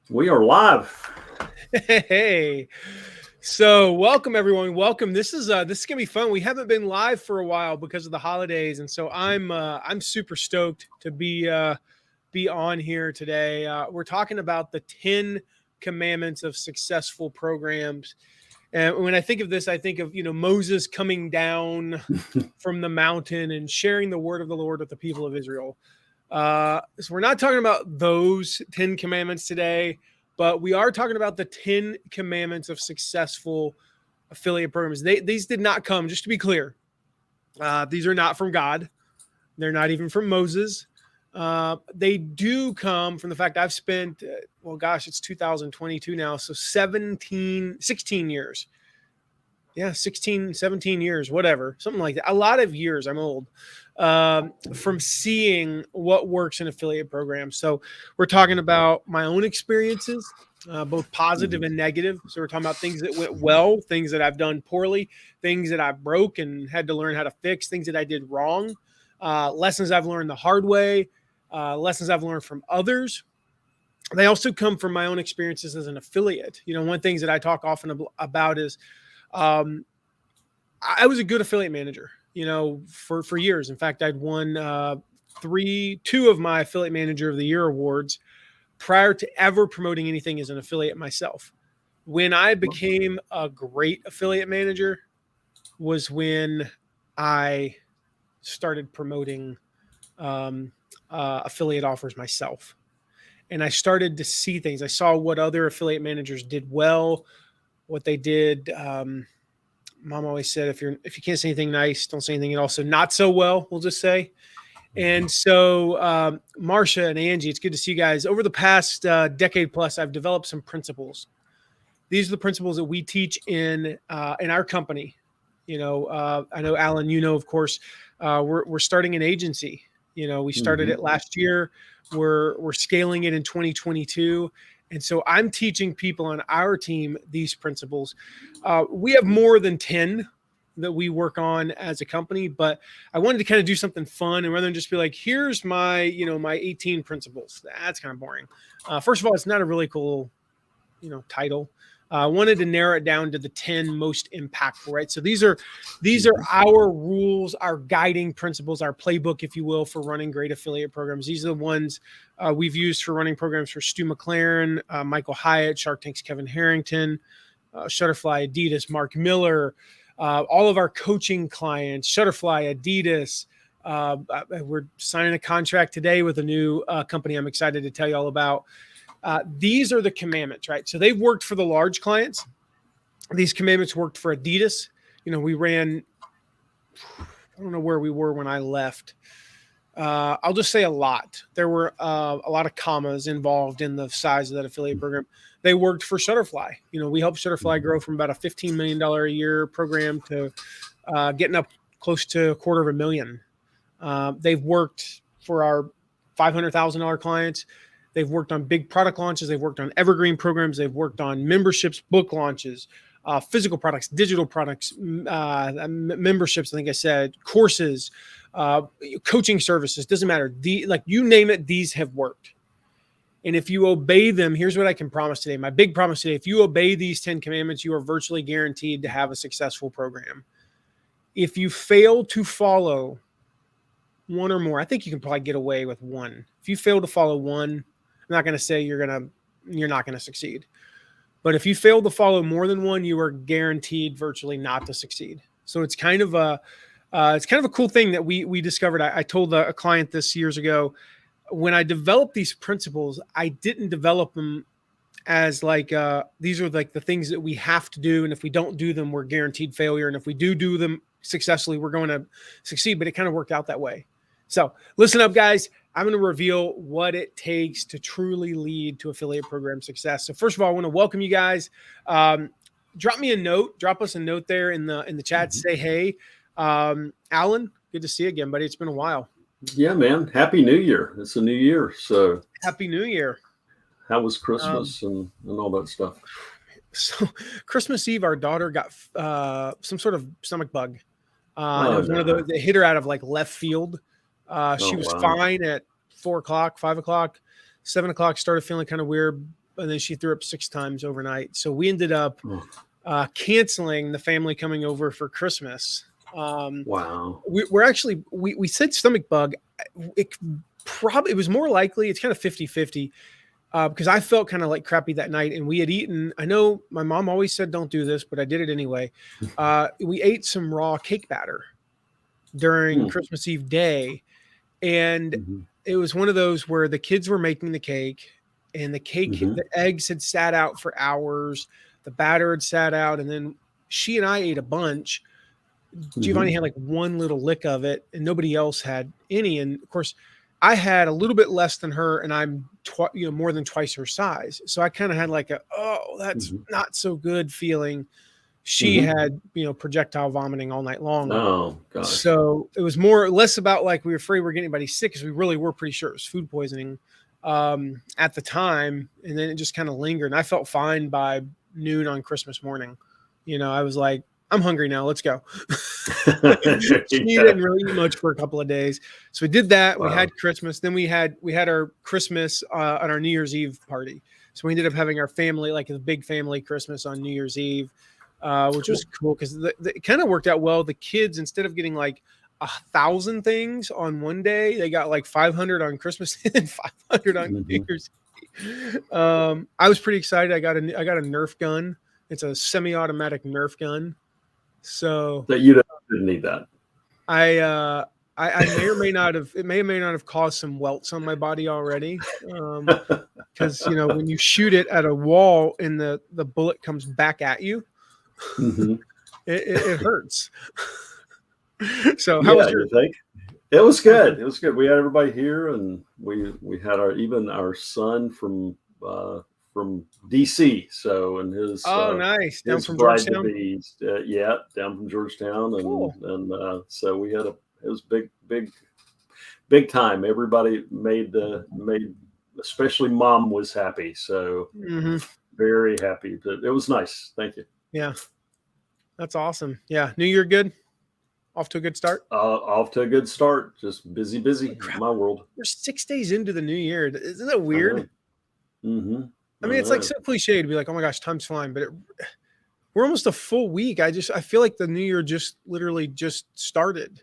We are live. Hey, so welcome everyone. Welcome. This is gonna be fun. We haven't been live for a while because of the holidays, and so I'm super stoked to be on here today. We're talking about the 10 commandments of successful programs. And when I think of this, I think of Moses coming down from the mountain and sharing the word of the Lord with the people of Israel. So we're not talking about those 10 commandments today, but we are talking about the 10 commandments of successful affiliate programs. These did not come, just to be clear. These are not from God. They're not even from Moses. They do come from the fact I've spent, it's 2022 now. So 16 years. Yeah, 16, 17 years, whatever, something like that. A lot of years. I'm old. From seeing what works in affiliate programs. So we're talking about my own experiences, both positive and negative. So we're talking about things that went well, things that I've done poorly, things that I broke and had to learn how to fix, things that I did wrong, lessons I've learned the hard way, lessons I've learned from others. They also come from my own experiences as an affiliate. One of the things that I talk often about is I was a good affiliate manager, for years. In fact, I'd won two of my affiliate manager of the year awards prior to ever promoting anything as an affiliate myself. When I became a great affiliate manager was when I started promoting affiliate offers myself. And I started to see things. I saw what other affiliate managers did well, what they did. Mom always said, if you can't say anything nice, don't say anything at all. So not so well, we'll just say. And so Marcia and Angie, it's good to see you guys. Over the past decade plus, I've developed some principles. These are the principles that we teach in our company. I know Alan, of course, we're starting an agency. We started it last year. We're scaling it in 2022. And so I'm teaching people on our team these principles. We have more than 10 that we work on as a company, but I wanted to kind of do something fun, and rather than just be like, here's my, my 18 principles. That's kind of boring. First of all, it's not a really cool, title. I wanted to narrow it down to the 10 most impactful, right? So these are our rules, our guiding principles, our playbook, if you will, for running great affiliate programs. These are the ones we've used for running programs for Stu McLaren, Michael Hyatt, Shark Tank's Kevin Harrington, Shutterfly, Adidas, Mark Miller, all of our coaching clients, Shutterfly, Adidas. We're signing a contract today with a new company I'm excited to tell you all about. These are the commandments, right? So they've worked for the large clients. These commandments worked for Adidas. We ran, I don't know where we were when I left. I'll just say a lot. There were a lot of commas involved in the size of that affiliate program. They worked for Shutterfly. We helped Shutterfly grow from about a $15 million a year program to getting up close to $250,000. They've worked for our $500,000 clients. They've worked on big product launches. They've worked on evergreen programs. They've worked on memberships, book launches, physical products, digital products, memberships, I think I said, courses, coaching services. Doesn't matter. You name it, these have worked. And if you obey them, here's what I can promise today. My big promise today, if you obey these 10 commandments, you are virtually guaranteed to have a successful program. If you fail to follow one or more, I think you can probably get away with one. If you fail to follow one, I'm not going to say you're not going to succeed. But if you fail to follow more than one, you are guaranteed virtually not to succeed. So it's kind of a cool thing that we discovered. I told a client this years ago. When I developed these principles, I didn't develop them as these are like the things that we have to do. And if we don't do them, we're guaranteed failure. And if we do them successfully, we're going to succeed. But it kind of worked out that way. So listen up, guys. I'm going to reveal what it takes to truly lead to affiliate program success. So first of all, I want to welcome you guys. Drop me a note. Drop us a note there in the chat. Say hey. Alan, good to see you again, buddy. It's been a while. Yeah, man. Happy New Year. It's a new year. So Happy New Year. How was Christmas and all that stuff? So Christmas Eve, our daughter got some sort of stomach bug. It was one of those that hit her out of left field. She was fine at 4 o'clock, 5 o'clock, 7 o'clock, started feeling kind of weird. and then she threw up 6 times overnight. So we ended up Oh, canceling the family coming over for Christmas. wow. We're actually, we said stomach bug. It probably, it was more likely, it's kind of 50-50, because I felt kind of like crappy that night, and we had eaten. I know my mom always said don't do this, but I did it anyway. We ate some raw cake batter during Hmm. Christmas Eve day, and Mhm. it was one of those where the kids were making the cake, and Mhm. the eggs had sat out for hours, the batter had sat out, and then she and I ate a bunch. Giovanni Mhm. had like one little lick of it, and nobody else had any. And of course, I had a little bit less than her, and I'm more than twice her size. So I kind of had like a, oh, that's Mhm. not so good feeling. She Mhm. had projectile vomiting all night long. Oh gosh. So it was more or less about like we were afraid we were getting anybody sick, because we really were pretty sure it was food poisoning at the time. And then it just kind of lingered. And I felt fine by noon on Christmas morning. I was like, I'm hungry now. Let's go. There She you didn't go. really eat much for a couple of days. So we did that. We Wow. had Christmas. Then we had our Christmas on our New Year's Eve party. So we ended up having our family, like a big family Christmas on New Year's Eve, which was Cool. cool because it kind of worked out well. The kids, instead of getting like 1,000 things on one day, they got like 500 on Christmas and 500 on New Mhm. Year's Eve. I was pretty excited. I got a Nerf gun. It's a semi-automatic Nerf gun. So That you didn't need that. I I may or may not have, it may or may not have caused some welts on my body already. Because when you shoot it at a wall and the bullet comes back at you, Mhm. it hurts. So how was Yeah, your you think? It was how was good. your It was good. We had everybody here, and we had our son from DC. So and Oh, nice. Down his from bride to Georgetown. be, yeah, down from Georgetown, Cool. and so we had it was big time. Everybody made, especially mom was happy. So Hmm. very happy. It was nice. Thank you. Yeah, that's awesome. Yeah, New Year good. Off to a good start. Off to a good start. Just busy Holy in crap! my world. We're 6 days into the new year. Isn't that I weird? know. Hmm. I I mean, it's like know. so cliche to be like, "Oh my gosh, time's flying," but we're almost a full week. I feel like the new year just literally just started,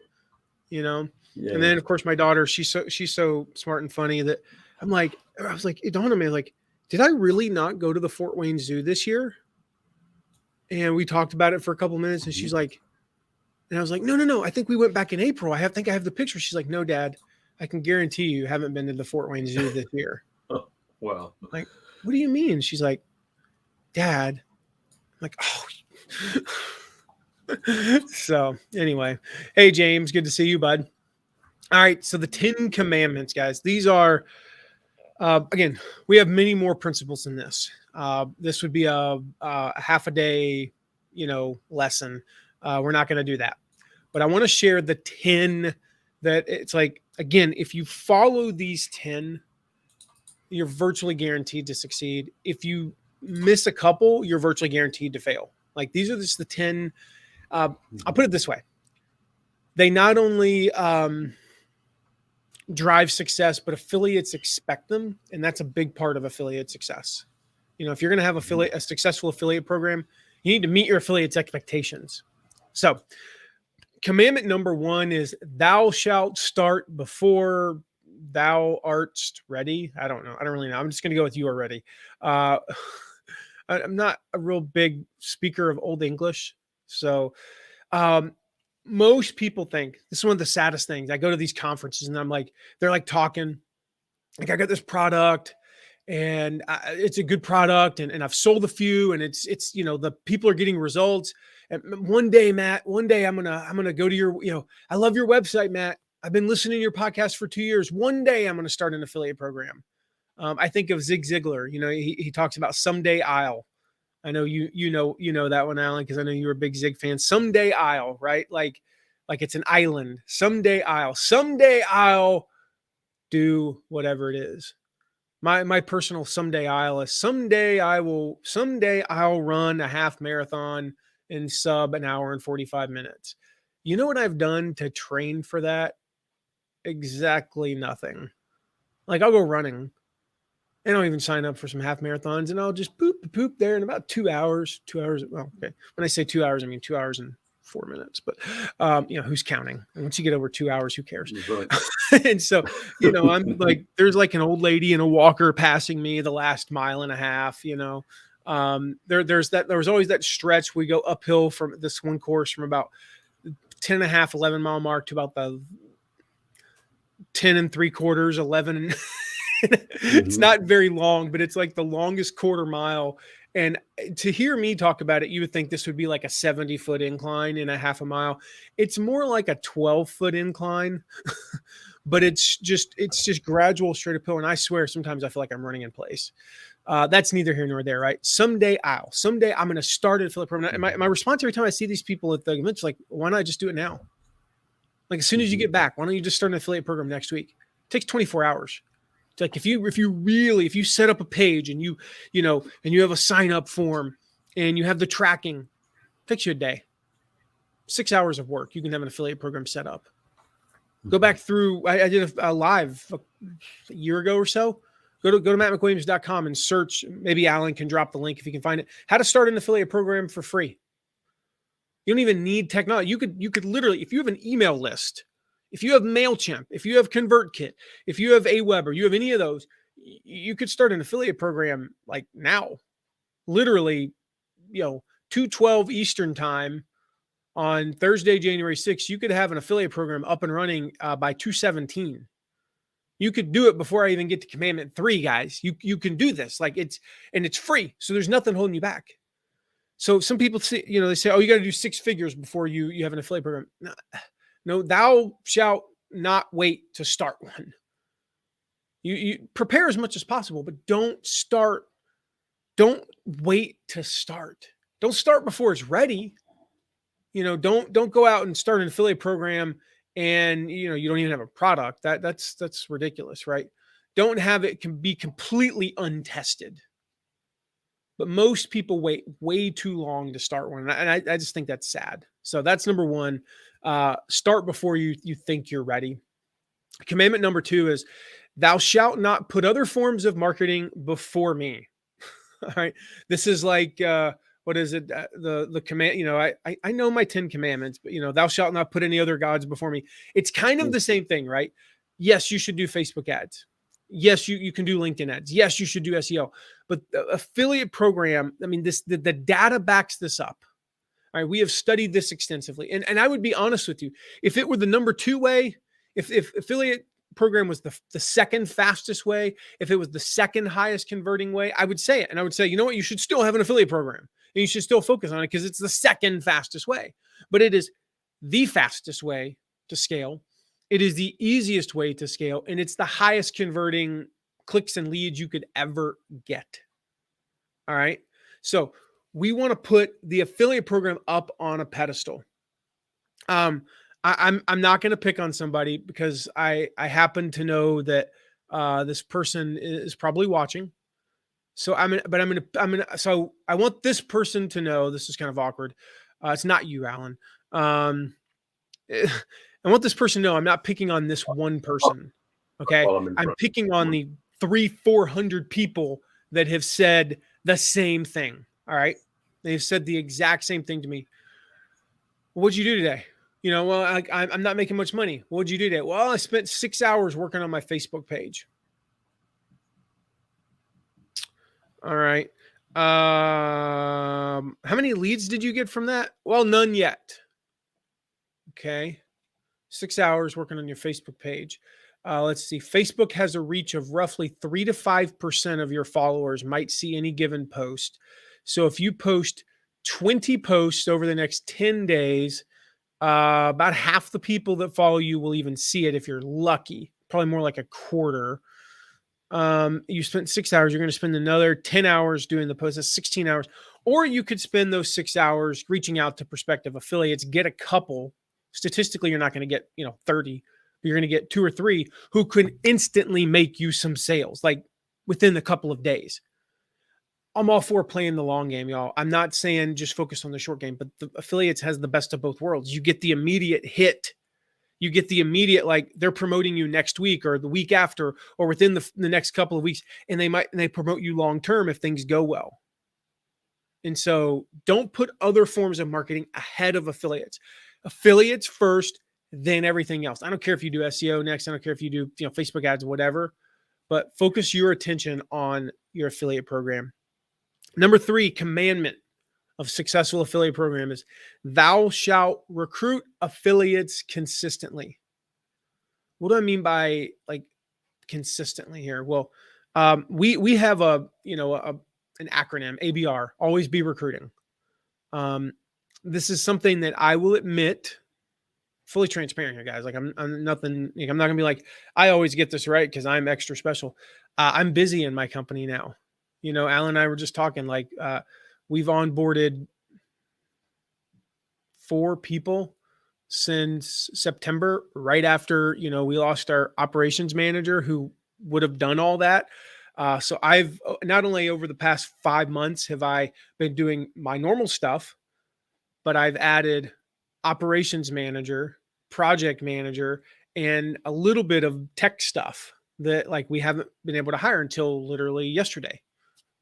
you know. And Yeah. then of course my daughter, she's so smart and funny that I was like, it dawned on me like, did I really not go to the Fort Wayne Zoo this year? And we talked about it for a couple minutes, and Mhm. she's like, and I was like, no, no, no, I think we went back in April. I have the picture. She's like, no, Dad, I can guarantee you haven't been to the Fort Wayne Zoo this year. Oh, wow. I'm like, what do you mean? She's like, Dad. I'm like, oh. So anyway, hey James, good to see you, bud. All right, so the 10 commandments, guys. These are again, we have many more principles than this. This would be a half a day, lesson. We're not going to do that, but I want to share the 10 that it's like, again, if you follow these 10, you're virtually guaranteed to succeed. If you miss a couple, you're virtually guaranteed to fail. Like these are just the 10. I'll put it this way. They not only drive success, but affiliates expect them. And that's a big part of affiliate success. If you're going to have a successful affiliate program, you need to meet your affiliates' expectations. So, commandment number 1 is thou shalt start before thou art ready. I don't know. I don't really know. I'm just going to go with you are ready. Uh, I'm not a real big speaker of Old English. So, um, most people think this is one of the saddest things. I go to these conferences and I'm like, they're like talking, like I got this product and it's a good product and I've sold a few and it's the people are getting results. And one day, Matt, I'm gonna go to your, I love your website, Matt. I've been listening to your podcast for 2 years. One day I'm gonna start an affiliate program. I think of Zig Ziglar. He talks about someday I'll. I know you know that one, Alan, because I know you're a big Zig fan. Someday I'll, right? Like it's an island. Someday I'll do whatever it is. My personal someday I'll is someday I'll run a half marathon in sub an hour and 45 minutes. You know what I've done to train for that? Exactly nothing. Like I'll go running and I'll even sign up for some half marathons, and I'll just poop there in about 2 hours. 2 hours. Well, okay. When I say 2 hours, I mean 2 hours and 4 minutes. But who's counting? And once you get over 2 hours, who cares? Right. And so, I'm like, there's like an old lady in a walker passing me the last mile and a half. There was always that stretch we go uphill from this one course from about 10 and a half, 11 mile mark to about the 10 and 3/4, 11 and it's not very long, but it's like the longest quarter mile. And to hear me talk about it, you would think this would be like a 70-foot incline in a half a mile. It's more like a 12-foot incline, but it's just gradual straight uphill. And I swear, sometimes I feel like I'm running in place. That's neither here nor there, right? Someday I'm going to start an affiliate program. And my response every time I see these people at the events, like, why not just do it now? Like, as soon as you get back, why don't you just start an affiliate program next week? It takes 24 hours. It's like, if you set up a page and you have a sign up form and you have the tracking, it takes you a day, 6 hours of work. You can have an affiliate program set up. Go back through. I did a live a year ago or so. Go to mattmcwilliams.com and search. Maybe Alan can drop the link if you can find it. How to start an affiliate program for free. You don't even need technology. You could literally, if you have an email list, if you have MailChimp, if you have ConvertKit, if you have Aweber, you have any of those, you could start an affiliate program like now. Literally, 2:12 Eastern time on Thursday, January 6th, you could have an affiliate program up and running by 2:17. You could do it before I even get to Commandment 3, guys. You can do this. It's free. So there's nothing holding you back. So some people say, they say, oh, you got to do 6 figures before you have an affiliate program. No, thou shalt not wait to start one. You prepare as much as possible, but don't wait to start. Don't start before it's ready. Don't go out and start an affiliate program and you don't even have a product. That's ridiculous, right? Don't have it can be completely untested. But most people wait way too long to start one. And I just think that's sad. So that's number one. Start before you think you're ready. Commandment number 2 is, thou shalt not put other forms of marketing before me. All right. This is like, what is it? The command, I know my 10 commandments, but thou shalt not put any other gods before me. It's kind of the same thing, right? Yes, you should do Facebook ads. Yes, you can do LinkedIn ads. Yes, you should do SEO. But the affiliate program, the data backs this up. All right, we have studied this extensively. And I would be honest with you, if it were the number 2 way, if affiliate program was the second fastest way, if it was the second highest converting way, I would say it. And I would say, you know what, you should still have an affiliate program. And you should still focus on it because it's the second fastest way. But it is the fastest way to scale. It is the easiest way to scale, and it's the highest converting clicks and leads you could ever get. All right. So we want to put the affiliate program up on a pedestal. I'm not going to pick on somebody because I happen to know that this person is probably watching. So so I want this person to know, this is kind of awkward. It's not you, Alan. I want this person to know I'm not picking on this one person. Okay. I'm picking on the 300-400 people that have said the same thing. All right. They've said the exact same thing to me. What'd you do today? Well, I'm not making much money. What'd you do today? Well, I spent 6 hours working on my Facebook page. All right. How many leads did you get from that? Well, none yet. Okay. 6 hours working on your Facebook page. Let's see. Facebook has a reach of roughly 3 to 5% of your followers might see any given post. So if you post 20 posts over the next 10 days, about half the people that follow you will even see it if you're lucky. Probably more like a quarter. You spent 6 hours. You're going to spend another 10 hours doing the post. That's 16 hours. Or you could spend those 6 hours reaching out to prospective affiliates, get a couple. Statistically, you're not going to get 30. You're going to get 2 or 3 who can instantly make you some sales, like within a couple of days. I'm all for playing the long game, y'all. I'm not saying just focus on the short game, but the affiliates has the best of both worlds. You get the immediate hit You get the immediate, like they're promoting you next week or the week after or within the next couple of weeks, and they promote you long-term if things go well. And so don't put other forms of marketing ahead of affiliates. Affiliates first, then everything else. I don't care if you do SEO next. I don't care if you do, Facebook ads, whatever, but focus your attention on your affiliate program. Number 3, commandment of successful affiliate program is thou shalt recruit affiliates consistently. What do I mean by like consistently here? Well, we have an acronym, ABR, always be recruiting. This is something that I will admit, fully transparent here, guys. Like I'm nothing, I'm not gonna be like, I always get this right because I'm extra special. I'm busy in my company now. Alan and I were just talking, like, we've onboarded 4 people since September, right after, we lost our operations manager who would have done all that. So I've not only over the past 5 months have I been doing my normal stuff, but I've added operations manager, project manager, and a little bit of tech stuff that like we haven't been able to hire until literally yesterday.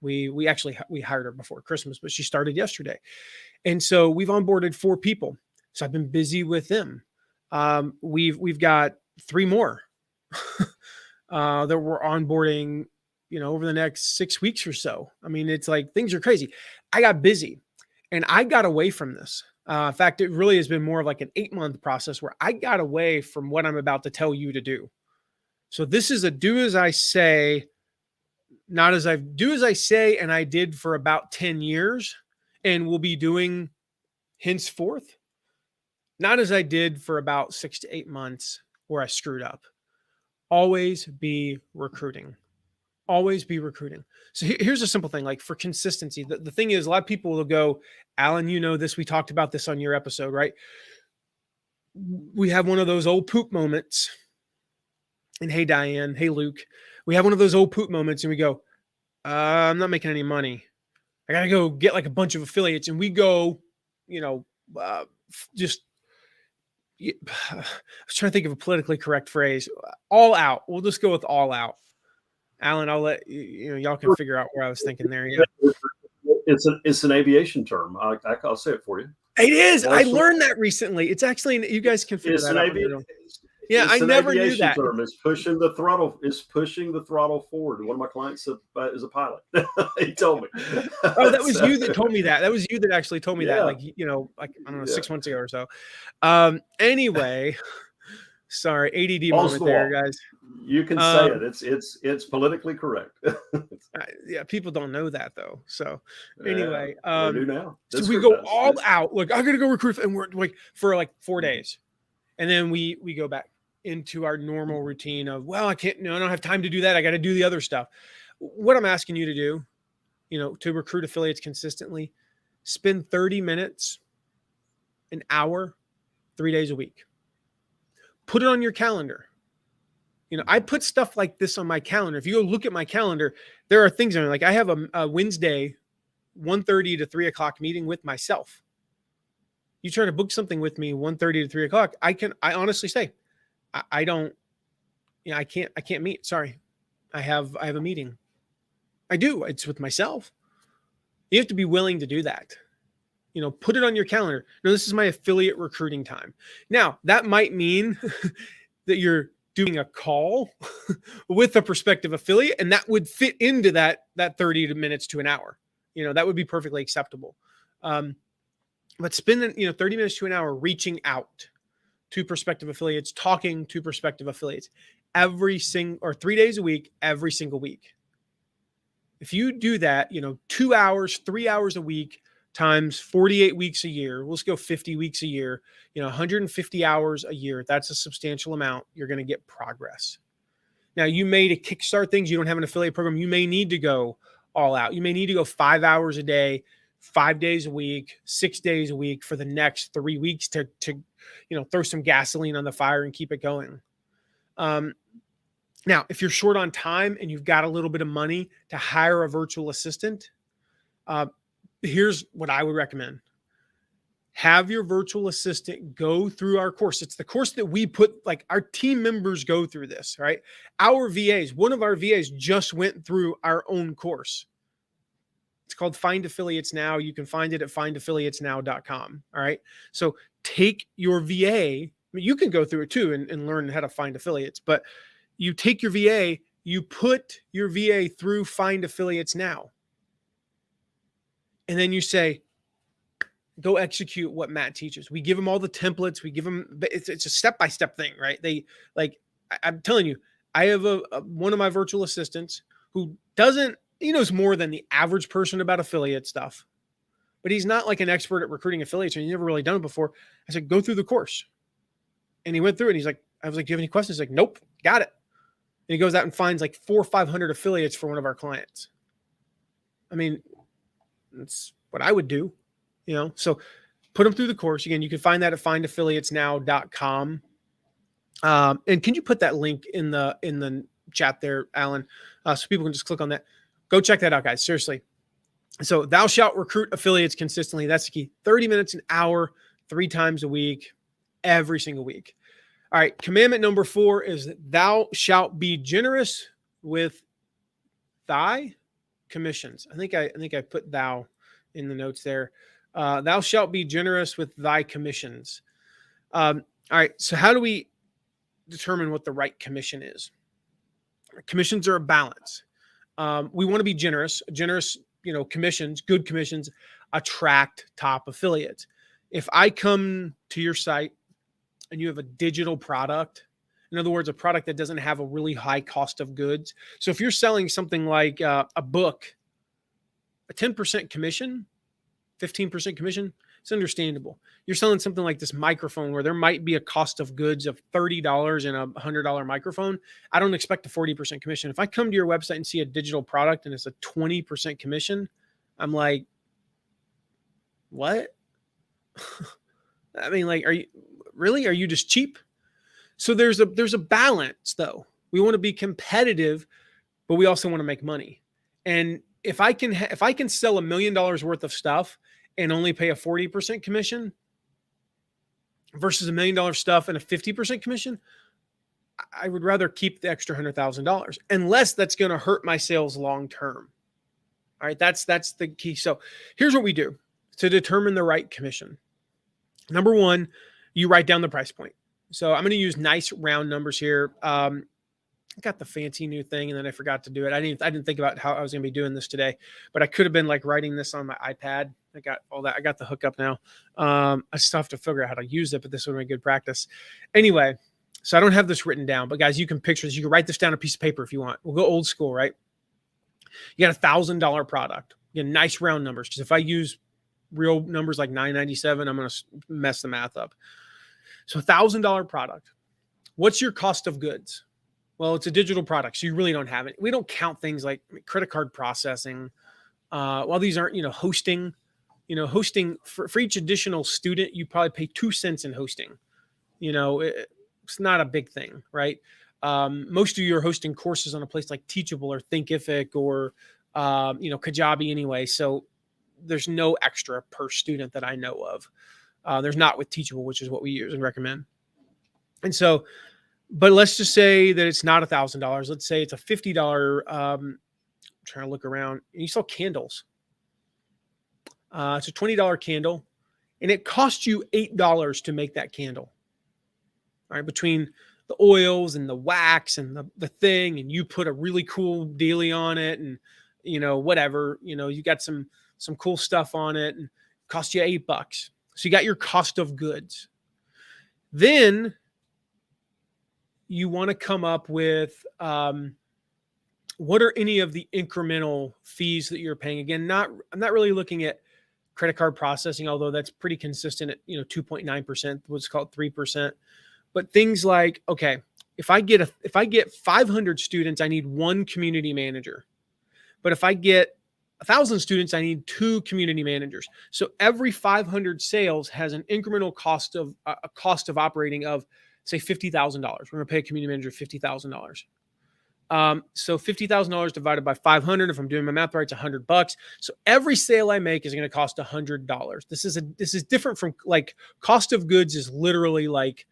We hired her before Christmas, but she started yesterday. And so we've onboarded 4 people. So I've been busy with them. We've got 3 more that we're onboarding, over the next 6 weeks or so. I mean, it's like things are crazy. I got busy and I got away from this. In fact, it really has been more of like an 8-month process where I got away from what I'm about to tell you to do. So this is a do as I say, not as I do as I say, and I did for about 10 years and will be doing henceforth, not as I did for about 6 to 8 months where I screwed up. Always be recruiting. Always be recruiting. So here's a simple thing, like for consistency. The thing is, a lot of people will go, Alan, this, we talked about this on your episode, right? We have one of those old poop moments. And hey, Diane, hey, Luke, we have one of those old poop moments and we go, I'm not making any money. I got to go get like a bunch of affiliates. And we go, just, I was trying to think of a politically correct phrase, all out. We'll just go with all out. Alan, I'll let y'all can figure out where I was thinking there. Yeah. It's an aviation term. I'll say it for you. It is. I learned that recently. It's actually, you guys can figure that out. Yeah, I never knew that. Term. It's pushing the throttle forward. One of my clients is a pilot. He told me. Oh, that was you that told me that. That was you that actually told me that. Like, like I don't know, 6 months ago or so. Anyway, sorry, ADD moment there, guys. You can say it. It's politically correct. Yeah, people don't know that though. So anyway, they do now. So we go all out. Look, I'm gonna go recruit, and we're like for like 4 days, and then we go back into our normal routine of, well, I can't, I don't have time to do that. I got to do the other stuff. What I'm asking you to do, to recruit affiliates consistently, spend 30 minutes, an hour, 3 days a week. Put it on your calendar. I put stuff like this on my calendar. If you go look at my calendar, there are things on it. Like I have a Wednesday, 1:30 to 3 o'clock meeting with myself. You try to book something with me 1:30 to 3 o'clock. I honestly say, I don't, I can't meet. Sorry. I have a meeting. I do. It's with myself. You have to be willing to do that. Put it on your calendar. No, this is my affiliate recruiting time. Now that might mean that you're doing a call with a prospective affiliate, and that would fit into that 30 minutes to an hour. That would be perfectly acceptable. But spend 30 minutes to an hour reaching out to prospective affiliates, talking to prospective affiliates 3 days a week, every single week. If you do that, 2 hours, 3 hours a week times 48 weeks a year, let's go 50 weeks a year, 150 hours a year. That's a substantial amount. You're going to get progress. Now you may, to kickstart things, you don't have an affiliate program. You may need to go all out. You may need to go 5 hours a day, 5 days a week, 6 days a week for the next 3 weeks to throw some gasoline on the fire and keep it going. Now, if you're short on time and you've got a little bit of money to hire a virtual assistant, here's what I would recommend. have your virtual assistant go through our course. It's the course that we put, like our team members go through this, right? Our VAs, one of our VAs just went through our own course. It's called Find Affiliates Now. You can find it at findaffiliatesnow.com. All right. So take your VA. I mean, you can go through it too and learn how to find affiliates, but you take your VA, you put your VA through Find Affiliates Now. And then you say, go execute what Matt teaches. We give them all the templates. We give them, it's a step-by-step thing, right? I'm telling you, I have one of my virtual assistants who he knows more than the average person about affiliate stuff, but he's not like an expert at recruiting affiliates, and he's never really done it before. I said, go through the course. And he went through it. And I was like, do you have any questions? He's like, nope, got it. And he goes out and finds like 400 or 500 affiliates for one of our clients. I mean, that's what I would do. So put them through the course. Again, you can find that at findaffiliatesnow.com. And can you put that link in the chat there, Alan? So people can just click on that. Go check that out, guys. Seriously. So thou shalt recruit affiliates consistently. That's the key. 30 minutes an hour, 3 times a week, every single week. All right. Commandment number 4 is thou shalt be generous with thy commissions. I think I put thou in the notes there. Thou shalt be generous with thy commissions. All right. So how do we determine what the right commission is? Commissions are a balance. We want to be generous, commissions, good commissions attract top affiliates. If I come to your site and you have a digital product, in other words, a product that doesn't have a really high cost of goods. So if you're selling something like a book, a 10% commission, 15% commission, it's understandable. You're selling something like this microphone where there might be a cost of goods of $30 and a $100 microphone. I don't expect a 40% commission. If I come to your website and see a digital product and it's a 20% commission, I'm like, what? I mean, like, are you just cheap? So there's a balance though. We want to be competitive, but we also want to make money. And if I can sell $1 million worth of stuff and only pay a 40% commission versus $1 million stuff and a 50% commission, I would rather keep the extra $100,000 unless that's going to hurt my sales long-term. All right. That's the key. So here's what we do to determine the right commission. Number 1, you write down the price point. So I'm going to use nice round numbers here. I got the fancy new thing and then I forgot to do it. I didn't think about how I was going to be doing this today, but I could have been like writing this on my iPad. I got all that. I got the hookup now. I still have to figure out how to use it, but this would be good practice. Anyway, so I don't have this written down, but guys, you can picture this. You can write this down on a piece of paper if you want. We'll go old school, right? You got $1,000 product. You get nice round numbers. Because if I use real numbers like $997, I'm going to mess the math up. So $1,000 product. What's your cost of goods? Well, it's a digital product, so you really don't have it. We don't count things like credit card processing. While these aren't, hosting, hosting for each additional student, you probably pay 2 cents in hosting. It's not a big thing, right? Most of you are hosting courses on a place like Teachable or Thinkific or, Kajabi anyway. So there's no extra per student that I know of. There's not with Teachable, which is what we use and recommend. And so, but let's just say that it's not $1,000. Let's say it's a $50. I'm trying to look around and you sell candles. It's a $20 candle and it costs you $8 to make that candle. All right. Between the oils and the wax and the thing, and you put a really cool dealie on it and, whatever, you got some cool stuff on it and it cost you $8. So you got your cost of goods. Then you want to come up with what are any of the incremental fees that you're paying? Again, I'm not really looking at credit card processing, although that's pretty consistent at 2.9%, what's called 3%. But things like, okay, if I get 500 students, I need 1 community manager. But if I get 1,000 students, I need 2 community managers. So every 500 sales has an incremental cost of operating of, say, $50,000. We're going to pay a community manager $50,000. So $50,000 divided by 500. If I'm doing my math right, it's $100. So every sale I make is going to cost $100. This is different from like cost of goods is literally like,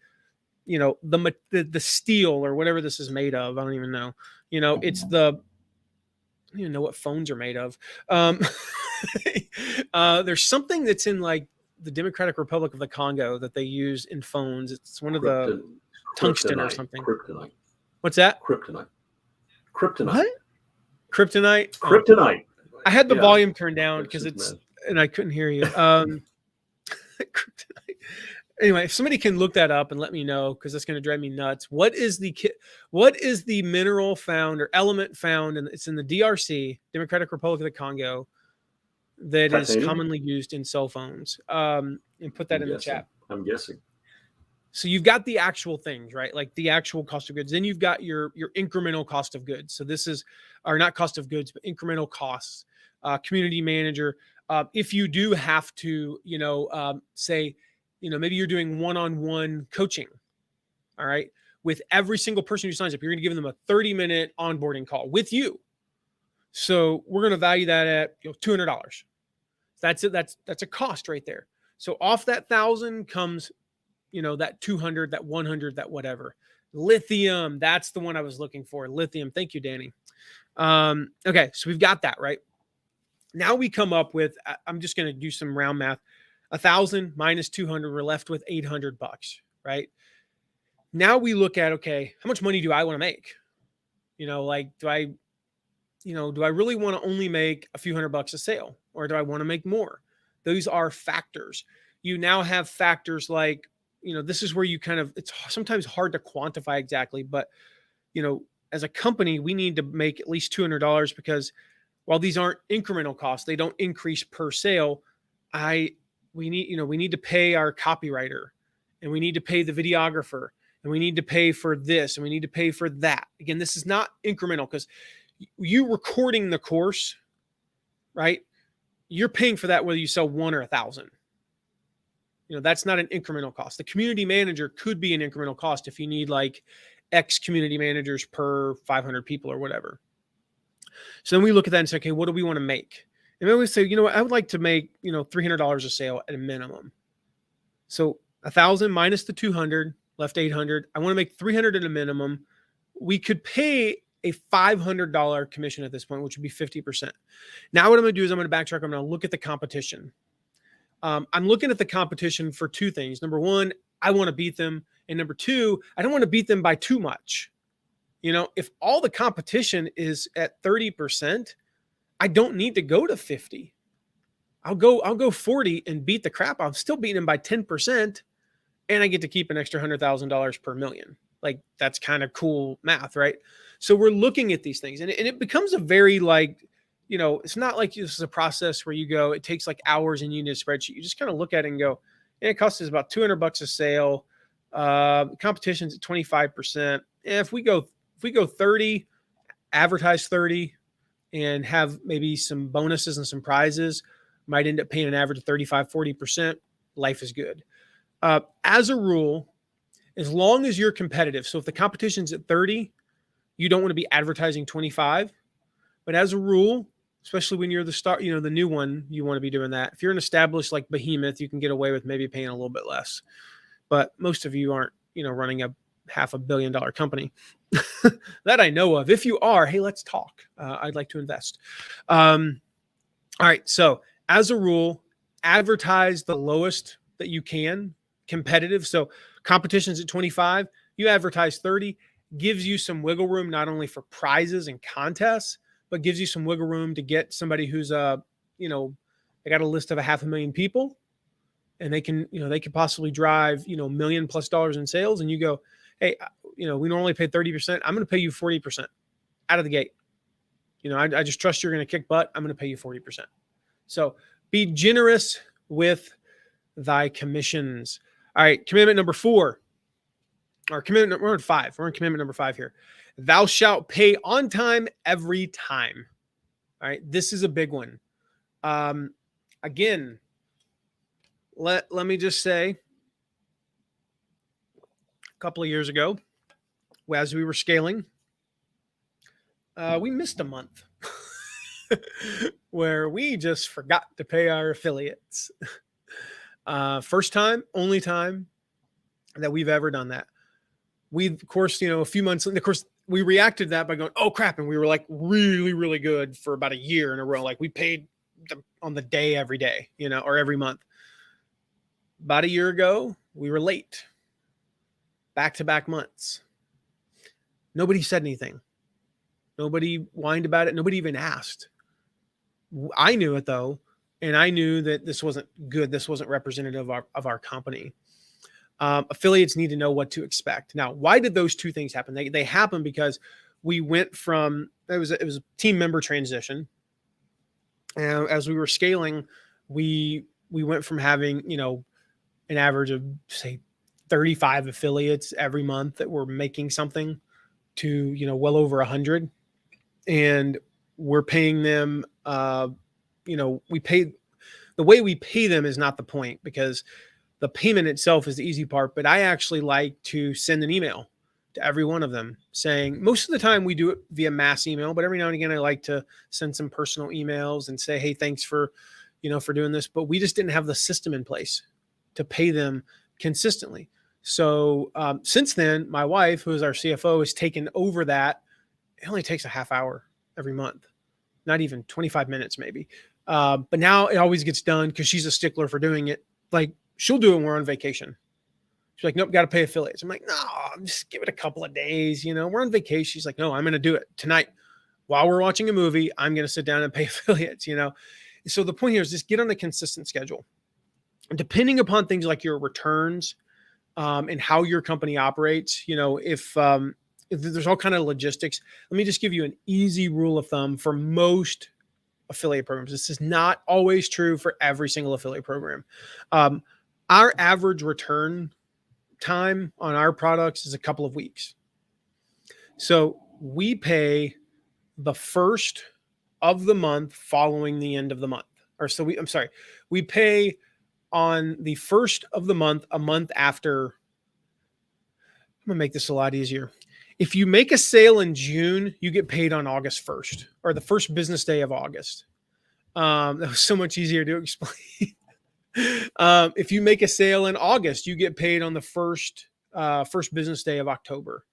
you know, the steel or whatever this is made of. I don't even know. You know, it's the I don't even know what phones are made of. There's something that's in like the Democratic Republic of the Congo that they use in phones. It's one of the tungsten or something. Kryptonite. What's that? Kryptonite. What? Kryptonite? Kryptonite. I had the volume turned down because and I couldn't hear you. Kryptonite. Anyway, if somebody can look that up and let me know, because that's going to drive me nuts. What is the mineral found or element found, and it's in the DRC, Democratic Republic of the Congo, that is commonly used in cell phones? And put that in the chat. I'm guessing. So you've got the actual things, right? Like the actual cost of goods. Then you've got your incremental cost of goods. So this is, or not cost of goods, but incremental costs. Community manager. If you do have to, say, maybe you're doing one-on-one coaching, all right, with every single person who signs up, you're going to give them a 30-minute onboarding call with you. So we're going to value that at $200. That's it. That's a cost right there. So off that 1,000 comes, that 200, that 100, that whatever. Lithium, that's the one I was looking for. Lithium. Thank you, Danny. Okay, so we've got that, right? Now we come up with, I'm just going to do some round math. 1,000 minus 200, we're left with $800, right? Now we look at, okay, how much money do I want to make? Do I really want to only make a few $100 a sale, or do I want to make more? Those are factors. You now have factors like, this is where you it's sometimes hard to quantify exactly, but, as a company, we need to make at least $200 because while these aren't incremental costs, they don't increase per sale. We need to pay our copywriter, and we need to pay the videographer, and we need to pay for this, and we need to pay for that. Again, this is not incremental because you recording the course, right? You're paying for that whether you sell 1 or 1,000. That's not an incremental cost. The community manager could be an incremental cost if you need like X community managers per 500 people or whatever. So then we look at that and say, okay, what do we want to make? And then we say, I would like to make, $300 a sale at a minimum. So 1,000 minus the 200, left 800. I want to make 300 at a minimum. We could pay a $500 commission at this point, which would be 50%. Now what I'm going to do is I'm going to backtrack. I'm going to look at the competition. I'm looking at the competition for two things. Number one, I want to beat them. And number two, I don't want to beat them by too much. If all the competition is at 30%, I don't need to go to 50. I'll go 40 and beat the crap. I'm still beating them by 10%. And I get to keep an extra $100,000 per million. Like that's kind of cool math, right? So we're looking at these things and it becomes a very it's not like this is a process where you go, it takes like hours and you need a spreadsheet. You just kind of look at it and go, it costs us about $200 a sale. Competition's at 25%. If we go 30, advertise 30 and have maybe some bonuses and some prizes, might end up paying an average of 35, 40%. Life is good. As a rule, as long as you're competitive. So if the competition's at 30, you don't want to be advertising 25, but as a rule, especially when you're the start, the new one, you want to be doing that. If you're an established like behemoth, you can get away with maybe paying a little bit less, but most of you aren't, running a $500 million company that I know of. If you are, hey, let's talk. I'd like to invest. All right. So as a rule, advertise the lowest that you can, competitive. So competition's at 25, you advertise 30, gives you some wiggle room, not only for prizes and contests, but gives you some wiggle room to get somebody who's they got a list of 500,000 people and they can possibly drive, $1 million+ in sales. And you go, hey, we normally pay 30%. I'm going to pay you 40% out of the gate. I just trust you're going to kick butt. I'm going to pay you 40%. So be generous with thy commissions. All right. Commandment number 4, or commandment, we're on 5. We're on commandment number 5 here. Thou shalt pay on time every time. All right. This is a big one. Again, let me just say, a couple of years ago, as we were scaling, we missed a month where we just forgot to pay our affiliates. First time, only time that we've ever done that. We, of course, a few months, of course, we reacted to that by going, oh crap. And we were like really, really good for about a year in a row. Like we paid on the day every day, or every month. About a year ago, we were late. Back-to-back months. Nobody said anything. Nobody whined about it. Nobody even asked. I knew it though. And I knew that this wasn't good. This wasn't representative of our company. Affiliates need to know what to expect. Now, why did those two things happen? They happen because we went from, it was a team member transition. And as we were scaling, we went from having, an average of say 35 affiliates every month that were making something to, well over 100. And we're paying them, we pay, the way we pay them is not the point, because the payment itself is the easy part. But I actually like to send an email to every one of them saying, most of the time we do it via mass email, but every now and again, I like to send some personal emails and say, hey, thanks for doing this. But we just didn't have the system in place to pay them consistently. So since then, my wife, who is our CFO, has taken over that. It only takes a half hour every month, not even 25 minutes maybe. But now it always gets done because she's a stickler for doing it. Like she'll do it when we're on vacation. She's like, nope, got to pay affiliates. I'm like, no, just give it a couple of days. We're on vacation. She's like, no, I'm going to do it tonight. While we're watching a movie, I'm going to sit down and pay affiliates, So the point here is just get on a consistent schedule. And depending upon things like your returns and how your company operates, if there's all kind of logistics, let me just give you an easy rule of thumb for most affiliate programs. This is not always true for every single affiliate program. Our average return time on our products is a couple of weeks. So we pay the first of the month following the end of the month. We pay on the first of the month, a month after. I'm going to make this a lot easier. If you make a sale in June, you get paid on August 1st or the first business day of August. That was so much easier to explain. If you make a sale in August, you get paid on the first business day of October.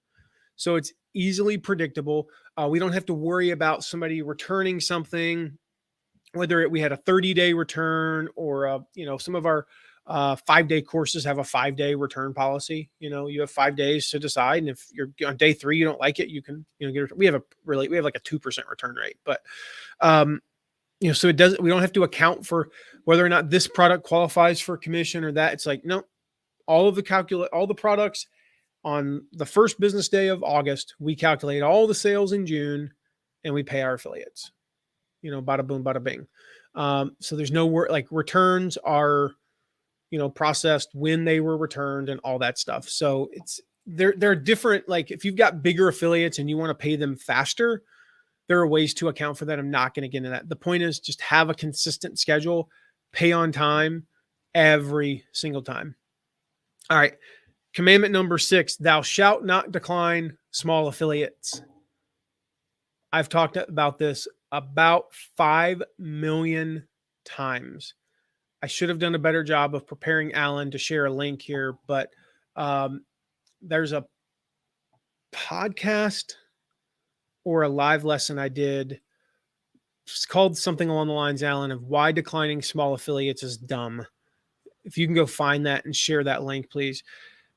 So it's easily predictable. We don't have to worry about somebody returning something, whether we had a 30-day return or, some of our 5-day courses have a 5-day return policy. You have 5 days to decide. And if you're on day 3, you don't like it, you can, get, we have like a 2% return rate, but, so we don't have to account for whether or not this product qualifies for commission or that. It's like, no, all the products on the first business day of August, we calculate all the sales in June and we pay our affiliates, bada boom, bada bing. So there's no work, like returns are, processed when they were returned and all that stuff. So they're different. Like if you've got bigger affiliates and you want to pay them faster, there are ways to account for that. I'm not going to get into that. The point is just have a consistent schedule, pay on time every single time. All right. Commandment number 6, thou shalt not decline small affiliates. I've talked about this about 5 million times. I should have done a better job of preparing Alan to share a link here, but there's a podcast or a live lesson I did. It's called something along the lines, Alan, of why declining small affiliates is dumb. If you can go find that and share that link, please.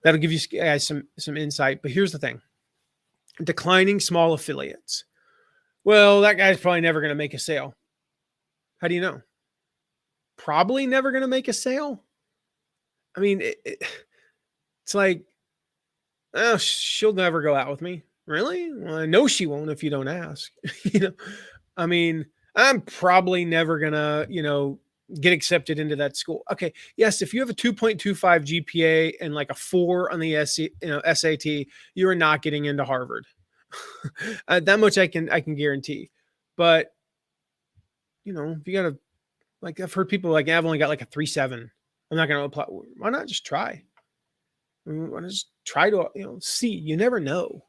That'll give you guys some insight. But here's the thing. Declining small affiliates. Well, that guy's probably never going to make a sale. How do you know? Probably never going to make a sale. I mean, it's like, oh, she'll never go out with me. Really? Well, I know she won't if you don't ask. I mean, I'm probably never going to, get accepted into that school. Okay. Yes. If you have a 2.25 GPA and like a 4 on the SAT, you are not getting into Harvard. That much I can guarantee. But, if you got to, like, I've heard people like, I've only got like a 3.7. I'm not going to apply. Why not just try? Why not just try to, see? You never know.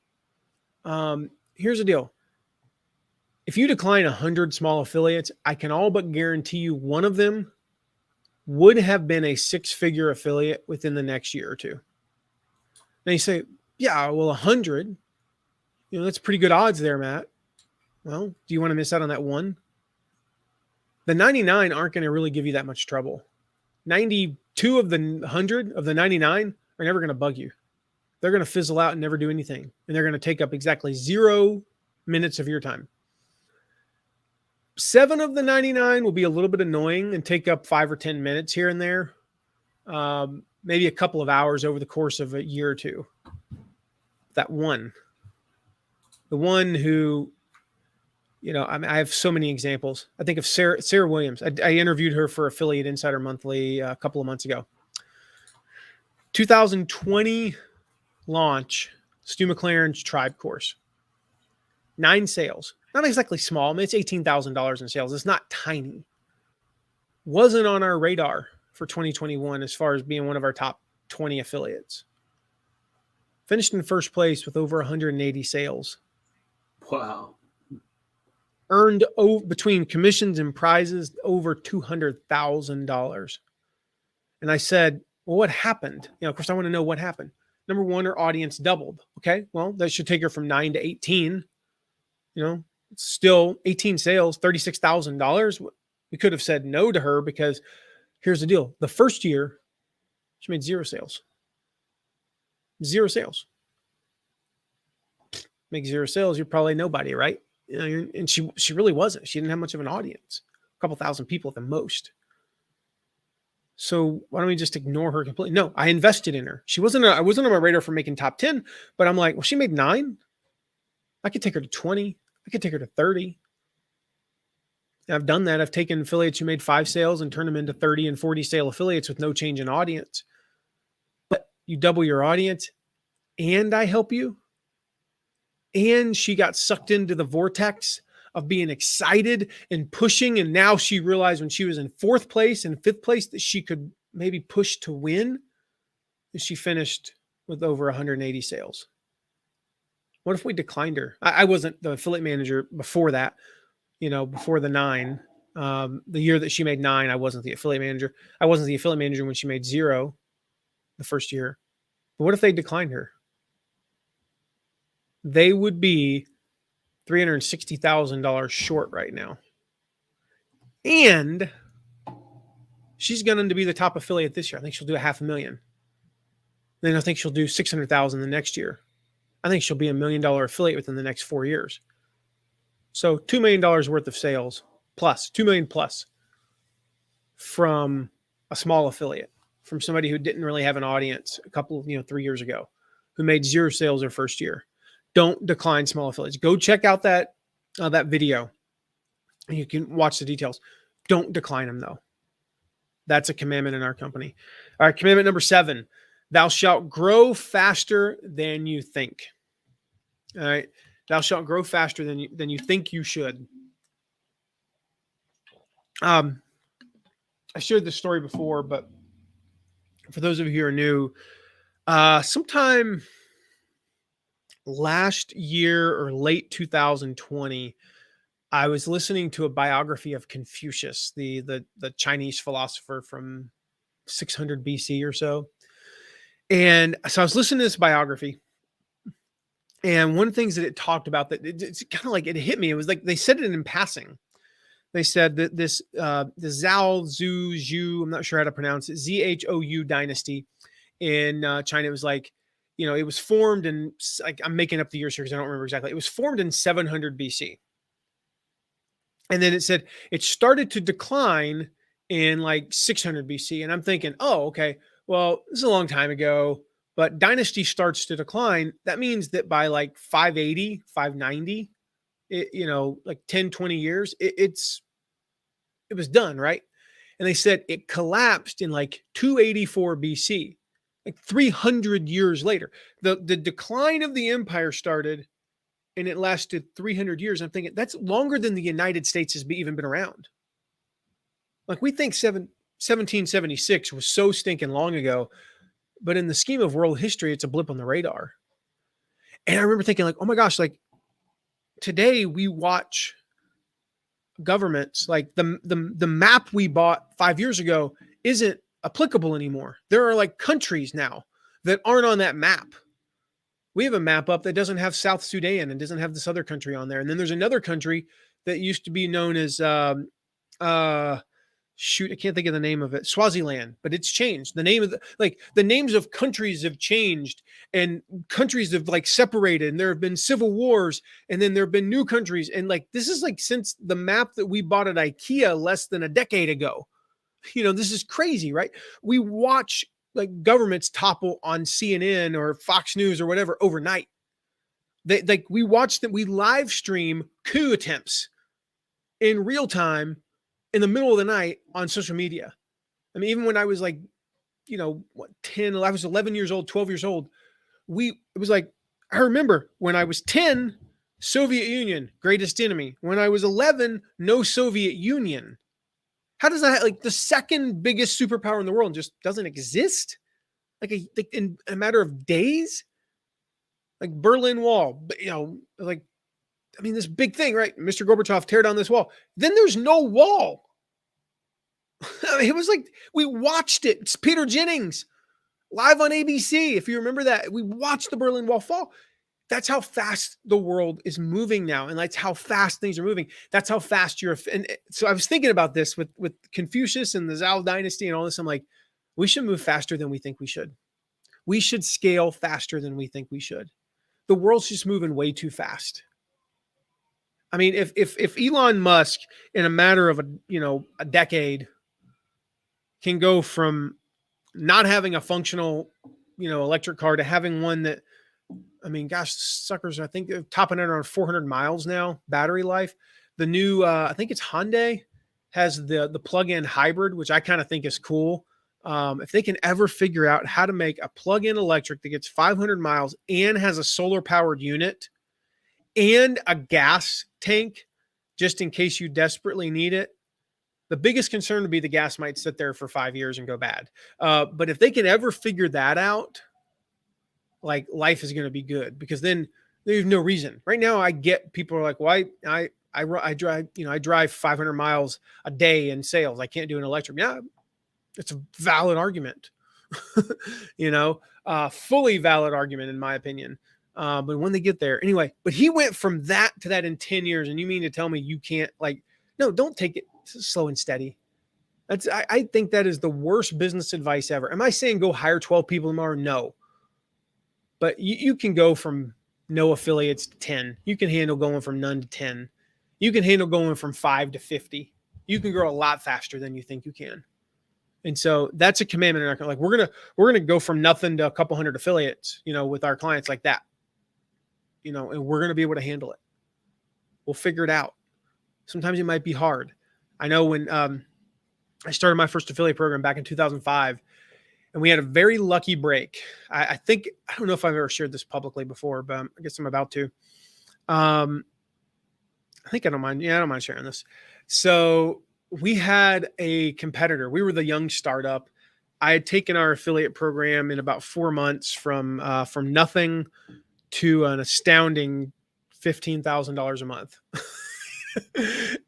Here's the deal. If you decline 100 small affiliates, I can all but guarantee you one of them would have been a six-figure affiliate within the next year or two. Now you say, yeah, well, 100, that's pretty good odds there, Matt. Well, do you want to miss out on that one? The 99 aren't going to really give you that much trouble. 92 of the 100 of the 99 are never going to bug you. They're going to fizzle out and never do anything. And they're going to take up exactly 0 minutes of your time. 7 of the 99 will be a little bit annoying and take up 5 or 10 minutes here and there. Maybe a couple of hours over the course of a year or two. That one, the one who, I have so many examples. I think of Sarah Williams. I interviewed her for Affiliate Insider Monthly a couple of months ago. 2020 launch, Stu McLaren's Tribe course. 9 sales. Not exactly small. I mean, it's $18,000 in sales. It's not tiny. Wasn't on our radar for 2021 as far as being one of our top 20 affiliates. Finished in first place with over 180 sales. Wow. Earned between commissions and prizes over $200,000. And I said, well, what happened? Of course, I want to know what happened. Number one, her audience doubled. Okay, well, that should take her from 9 to 18. It's still 18 sales, $36,000. We could have said no to her because here's the deal. The first year, she made 0 sales. 0 sales. Make 0 sales, you're probably nobody, right? And she really wasn't. She didn't have much of an audience. A couple thousand people at the most. So why don't we just ignore her completely? No, I invested in her. I wasn't on my radar for making top 10, but I'm like, well, she made 9. I could take her to 20. I could take her to 30. And I've done that. I've taken affiliates who made 5 sales and turned them into 30 and 40 sale affiliates with no change in audience. But you double your audience and I help you. And she got sucked into the vortex of being excited and pushing. And now she realized when she was in 4th place and 5th place that she could maybe push to win. And she finished with over 180 sales. What if we declined her? I wasn't the affiliate manager before that, before the 9. The year that she made 9, I wasn't the affiliate manager. I wasn't the affiliate manager when she made 0 the first year. But what if they declined her? They would be $360,000 short right now. And she's going to be the top affiliate this year. I think she'll do $500,000. Then I think she'll do $600,000 the next year. I think she'll be $1 million affiliate within the next 4 years. So $2 million worth of sales plus, $2 million plus from a small affiliate, from somebody who didn't really have an audience a couple of, 3 years ago, who made 0 sales their first year. Don't decline small affiliates. Go check out that video. And you can watch the details. Don't decline them though. That's a commandment in our company. All right, commandment number 7. Thou shalt grow faster than you think. All right. Thou shalt grow faster than you think you should. I shared this story before, but for those of you who are new, sometime last year or late 2020, I was listening to a biography of Confucius, the Chinese philosopher from 600 BC or so. And so I was listening to this biography. And one of the things that it talked about that it's kind of like it hit me. It was like they said it in passing. They said that the Zhao Zhu, I'm not sure how to pronounce it, ZHOU dynasty in China. It was like, it was formed in, like, I'm making up the years here because I don't remember exactly. It was formed in 700 BC. And then it said it started to decline in like 600 BC. And I'm thinking, oh, okay, well, this is a long time ago. But dynasty starts to decline. That means that by like 580, 590, like 10, 20 years, it was done, right? And they said it collapsed in like 284 BC, like 300 years later. The decline of the empire started and it lasted 300 years. I'm thinking that's longer than the United States has even been around. Like we think 1776 was so stinking long ago. But in the scheme of world history, it's a blip on the radar. And I remember thinking like, oh my gosh, like today we watch governments, like the map we bought 5 years ago isn't applicable anymore. There are like countries now that aren't on that map. We have a map up that doesn't have South Sudan and doesn't have this other country on there. And then there's another country that used to be known as shoot, I can't think of the name of it, Swaziland, but it's changed. The name of the names of countries have changed, and countries have like separated, and there have been civil wars, and then there have been new countries. And like, this is like since the map that we bought at IKEA less than a decade ago. This is crazy, right? We watch like governments topple on CNN or Fox News or whatever overnight. We watch them, we live stream coup attempts in real time in the middle of the night on social media. I mean, even when I was like, 10, I was 11 years old, 12 years old. It was like, I remember when I was 10, Soviet Union, greatest enemy. When I was 11, no Soviet Union. How does that, like the second biggest superpower in the world just doesn't exist? Like in a matter of days? Like Berlin Wall, this big thing, right? Mr. Gorbachev, tear down this wall. Then there's no wall. It was like, we watched it. It's Peter Jennings live on ABC. If you remember that, we watched the Berlin Wall fall. That's how fast the world is moving now. And that's how fast things are moving. That's how fast and so I was thinking about this with Confucius and the Zhao dynasty and all this. I'm like, we should move faster than we think we should. We should scale faster than we think we should. The world's just moving way too fast. I mean, if Elon Musk in a matter of a decade can go from not having a functional, electric car to having one that, I mean, gosh, suckers, I think topping it around 400 miles now, battery life. The new, I think it's Hyundai has the plug-in hybrid, which I kind of think is cool. If they can ever figure out how to make a plug-in electric that gets 500 miles and has a solar powered unit and a gas tank, just in case you desperately need it. The biggest concern would be the gas might sit there for 5 years and go bad. But if they can ever figure that out, like life is going to be good, because then there's no reason. Right now, I get people are like, "Why? I drive 500 miles a day in sales. I can't do an electric." Yeah, it's a valid argument. Fully valid argument in my opinion. But when they get there, anyway. But he went from that to that in 10 years, and you mean to tell me you can't no, don't take it slow and steady. I think that is the worst business advice ever. Am I saying go hire 12 people tomorrow? No. But you can go from no affiliates to 10. You can handle going from none to 10. You can handle going from 5 to 50. You can grow a lot faster than you think you can. And so that's a commandment. Like we're gonna go from nothing to a couple hundred affiliates, with our clients like that. And we're gonna be able to handle it. We'll figure it out. Sometimes it might be hard. I know when I started my first affiliate program back in 2005, and we had a very lucky break. I don't know if I've ever shared this publicly before, but I guess I'm about to. I think I don't mind. Yeah, I don't mind sharing this. So we had a competitor. We were the young startup. I had taken our affiliate program in about 4 months from nothing to an astounding $15,000 a month.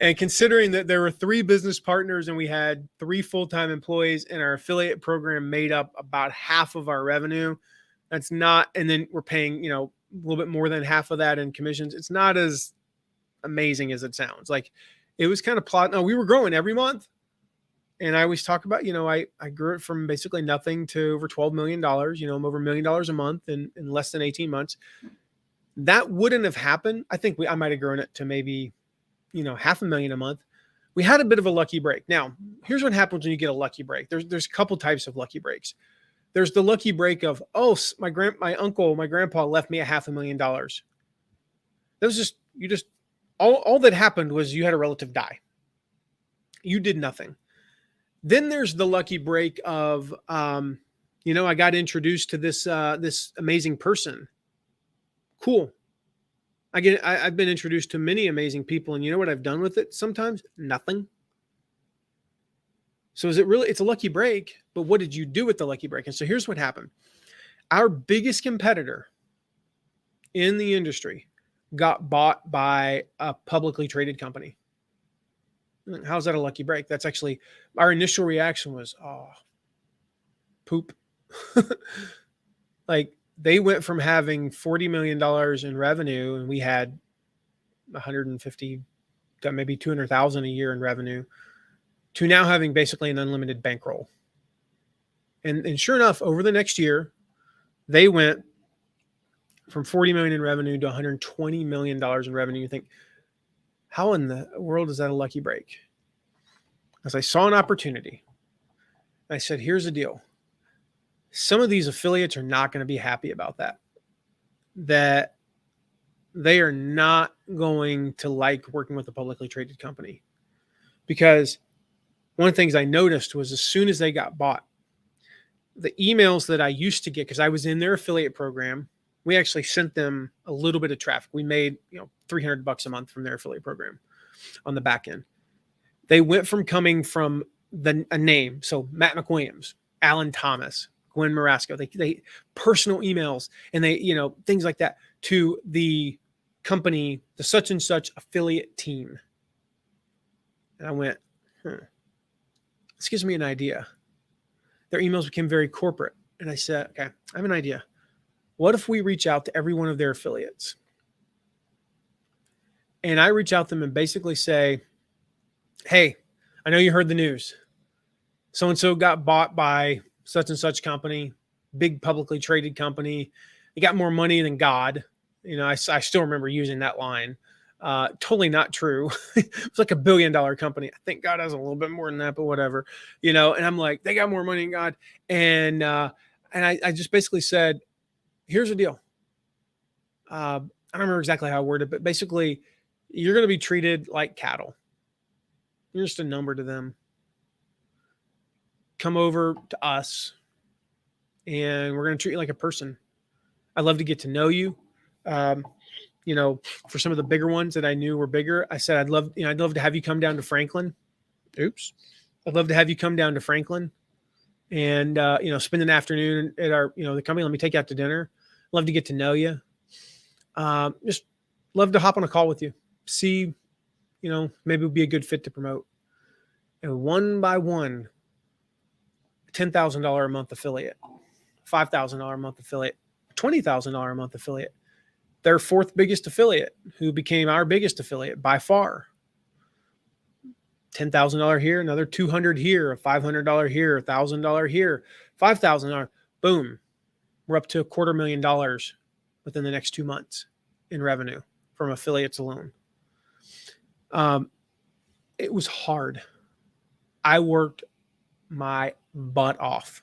And considering that there were 3 business partners and we had 3 full-time employees, and our affiliate program made up about half of our revenue, that's not, and then we're paying, a little bit more than half of that in commissions. It's not as amazing as it sounds. Like it was kind of plot. No, we were growing every month. And I always talk about, I grew it from basically nothing to over $12 million, I'm over $1 million a month in less than 18 months. That wouldn't have happened. I think I might've grown it to maybe, $500,000 a month. We had a bit of a lucky break. Now, here's what happens when you get a lucky break. There's a couple types of lucky breaks. There's the lucky break of, my grandpa left me $500,000. That was just, all that happened was you had a relative die. You did nothing. Then there's the lucky break of, I got introduced to this amazing person. Cool. I've been introduced to many amazing people, and you know what I've done with it sometimes? Nothing. So it's a lucky break, but what did you do with the lucky break? And so here's what happened. Our biggest competitor in the industry got bought by a publicly traded company. How's that a lucky break? That's actually, our initial reaction was, oh, poop. Like, they went from having $40 million in revenue, and we had 150, maybe 200,000 a year in revenue, to now having basically an unlimited bankroll. And sure enough, over the next year, they went from 40 million in revenue to $120 million in revenue. You think, how in the world is that a lucky break? As I saw an opportunity, I said, here's the deal. Some of these affiliates are not going to be happy about that. That they are not going to like working with a publicly traded company. Because one of the things I noticed was, as soon as they got bought, the emails that I used to get, because I was in their affiliate program, we actually sent them a little bit of traffic. We made, $300 a month from their affiliate program on the back end. They went from coming from a name, so Matt McWilliams, Alan Thomas, Gwen Marasco, they personal emails, and they, things like that, to the company, the such and such affiliate team. And I went, this gives me an idea. Their emails became very corporate. And I said, okay, I have an idea. What if we reach out to every one of their affiliates? And I reach out to them and basically say, hey, I know you heard the news. So-and-so got bought by such and such company, big publicly traded company. They got more money than God. I still remember using that line. Totally not true. It's like $1 billion company. I think God has a little bit more than that, but whatever, and I'm like, they got more money than God. And I just basically said, here's the deal. I don't remember exactly how I worded it, but basically, you're going to be treated like cattle. You're just a number to them. Come over to us, and we're going to treat you like a person. I'd love to get to know you. For some of the bigger ones that I knew were bigger, I said, I'd love to have you come down to Franklin. Oops. I'd love to have you come down to Franklin and, spend an afternoon at our, the company. Let me take you out to dinner. Love to get to know you. Just love to hop on a call with you. See, maybe it would be a good fit to promote. And one by one, $10,000 a month affiliate, $5,000 a month affiliate, $20,000 a month affiliate. Their fourth biggest affiliate, who became our biggest affiliate by far. $10,000 here, another $200 here, a $500 here, $1,000 here, $5,000. Boom. We're up to $250,000 within the next 2 months in revenue from affiliates alone. It was hard. I worked my butt off.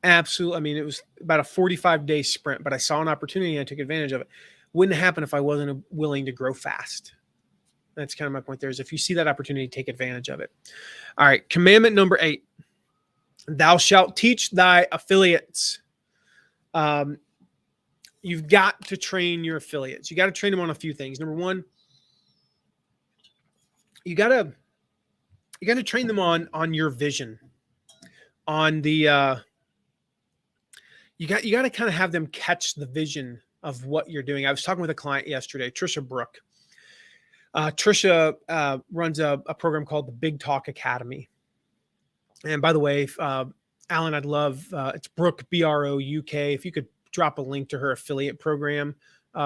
Absolutely. I mean, it was about a 45-day sprint, but I saw an opportunity and I took advantage of it. Wouldn't happen if I wasn't willing to grow fast. That's kind of my point there, is if you see that opportunity, take advantage of it. All right. Commandment number 8, thou shalt teach thy affiliates. You've got to train your affiliates. You got to train them on a few things. Number one, you got to train them on your vision, on the, you got to kind of have them catch the vision of what you're doing. I was talking with a client yesterday, Trisha Brook. Trisha runs a program called the Big Talk Academy. And by the way, Alan, I'd love, it's Brook, B-R-O-U-K. If you could drop a link to her affiliate program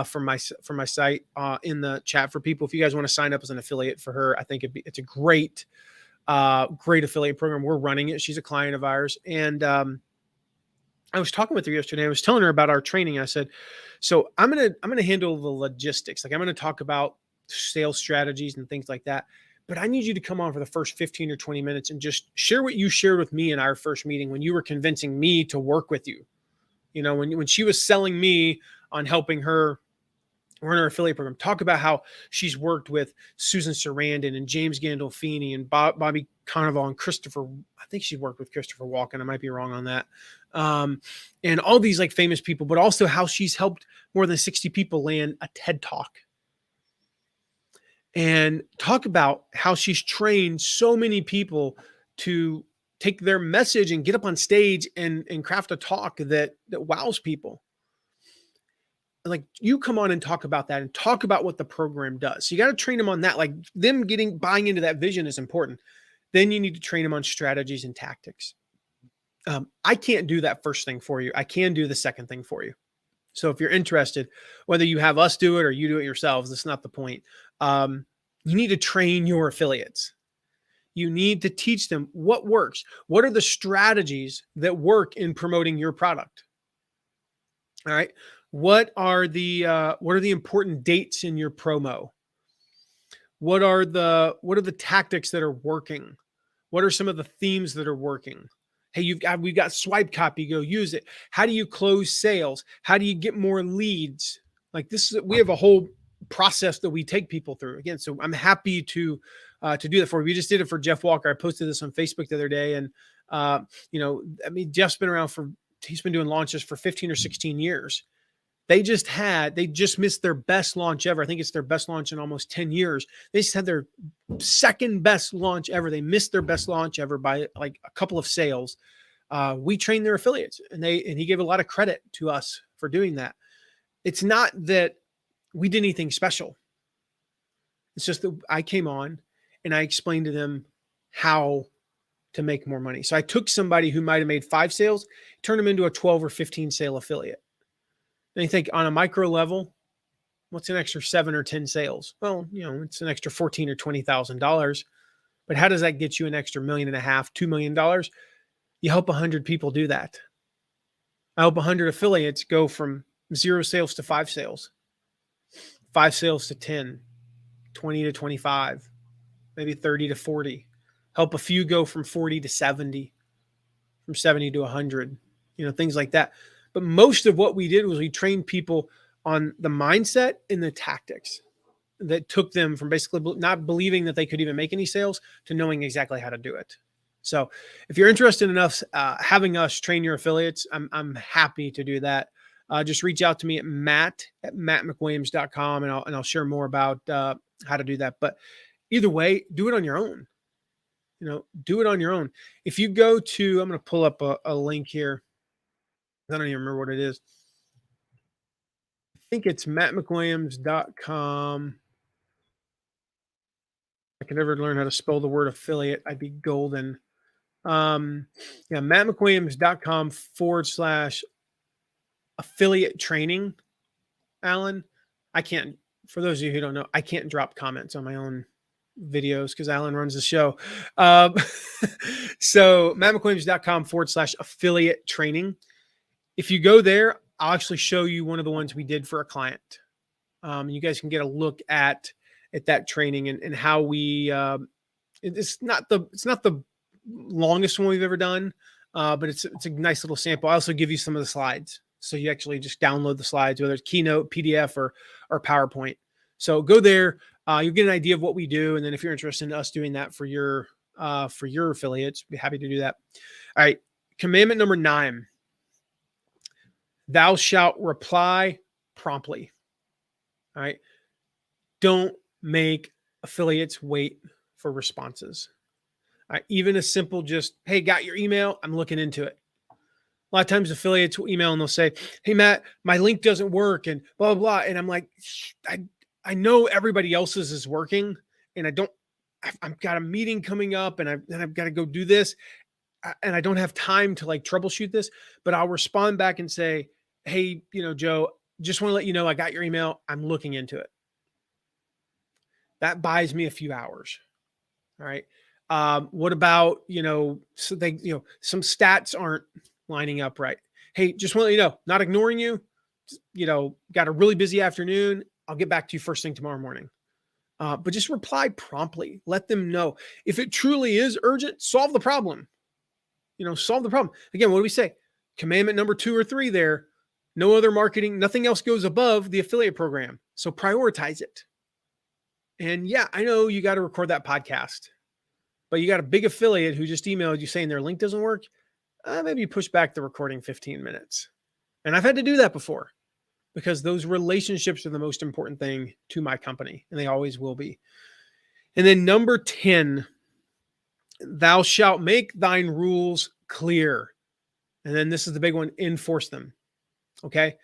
from my site in the chat for people. If you guys want to sign up as an affiliate for her, I think it's a great affiliate program. We're running it. She's a client of ours. And I was talking with her yesterday. I was telling her about our training. I said, so I'm going to handle the logistics. Like, I'm going to talk about sales strategies and things like that. But I need you to come on for the first 15 or 20 minutes and just share what you shared with me in our first meeting when you were convincing me to work with you. When she was selling me on helping her run her affiliate program, talk about how she's worked with Susan Sarandon and James Gandolfini and Bobby Carnival and Christopher. I think she worked with Christopher Walken. I might be wrong on that. And all these like famous people, but also how she's helped more than 60 people land a TED Talk. And talk about how she's trained so many people to take their message and get up on stage and craft a talk that wows people. like you come on and talk about that and talk about what the program does. So you got to train them on that. Like them buying into that vision is important. Then you need to train them on strategies and tactics. I can't do that first thing for you. I can do the second thing for you. So if you're interested, whether you have us do it or you do it yourselves, that's not the point. You need to train your affiliates. You need to teach them what works. What are the strategies that work in promoting your product? All right. What are the important dates in your promo? What are the tactics that are working? What are some of the themes that are working? Hey, we've got swipe copy, go use it. How do you close sales? How do you get more leads? Like we have a whole process that we take people through again. So I'm happy to do that for you. We just did it for Jeff Walker. I posted this on Facebook the other day. And, Jeff's been around he's been doing launches for 15 or 16 years. They just missed their best launch ever. I think it's their best launch in almost 10 years. They just had their second best launch ever. They missed their best launch ever by like a couple of sales. We trained their affiliates and he gave a lot of credit to us for doing that. It's not that we did anything special. It's just that I came on and I explained to them how to make more money. So I took somebody who might've made 5 sales, turned them into a 12 or 15 sale affiliate. And you think on a micro level, what's an extra 7 or 10 sales? Well, it's an extra $14,000 or $20,000. But how does that get you an extra $1.5 million, $2 million? You help 100 people do that. I help 100 affiliates go from 0 sales to 5 sales, 5 sales to 10, 20 to 25, maybe 30 to 40. Help a few go from 40 to 70, from 70 to 100, things like that. But most of what we did was we trained people on the mindset and the tactics that took them from basically not believing that they could even make any sales to knowing exactly how to do it. So if you're interested in us having us train your affiliates, I'm happy to do that. Just reach out to me at matt@mattmcwilliams.com and I'll share more about how to do that. But either way, do it on your own. Do it on your own. If you go to, I'm going to pull up a link here. I don't even remember what it is. I think it's mattmcwilliams.com. I could never learn how to spell the word affiliate. I'd be golden. mattmcwilliams.com/affiliate training. Alan, I can't, for those of you who don't know, I can't drop comments on my own videos because Alan runs the show. So mattmcwilliams.com/affiliate training. If you go there, I'll actually show you one of the ones we did for a client. You guys can get a look at that training and how we, it's not the longest one we've ever done, but it's a nice little sample. I also give you some of the slides. So you actually just download the slides, whether it's Keynote, PDF, or PowerPoint. So go there. You'll get an idea of what we do. And then if you're interested in us doing that for your affiliates, be happy to do that. All right. Commandment number 9. Thou shalt reply promptly. All right. Don't make affiliates wait for responses. All right. Even a simple hey, got your email? I'm looking into it. A lot of times affiliates will email and they'll say, hey, Matt, my link doesn't work and blah, blah, blah. And I'm like, I know everybody else's is working and I've got a meeting coming up and I've got to go do this. And I don't have time to troubleshoot this, but I'll respond back and say, hey, Joe, just want to let you know, I got your email. I'm looking into it. That buys me a few hours. All right. What about, some stats aren't lining up right. Hey, just want to let you know, not ignoring you, got a really busy afternoon. I'll get back to you first thing tomorrow morning. But just reply promptly. Let them know. If it truly is urgent, solve the problem. Solve the problem. Again, what do we say? Commandment number 2 or 3 there. No other marketing, nothing else goes above the affiliate program. So prioritize it. And yeah, I know you got to record that podcast, but you got a big affiliate who just emailed you saying their link doesn't work. Maybe push back the recording 15 minutes. And I've had to do that before because those relationships are the most important thing to my company and they always will be. And then number 10, thou shalt make thine rules clear. And then this is the big one, enforce them. Okay.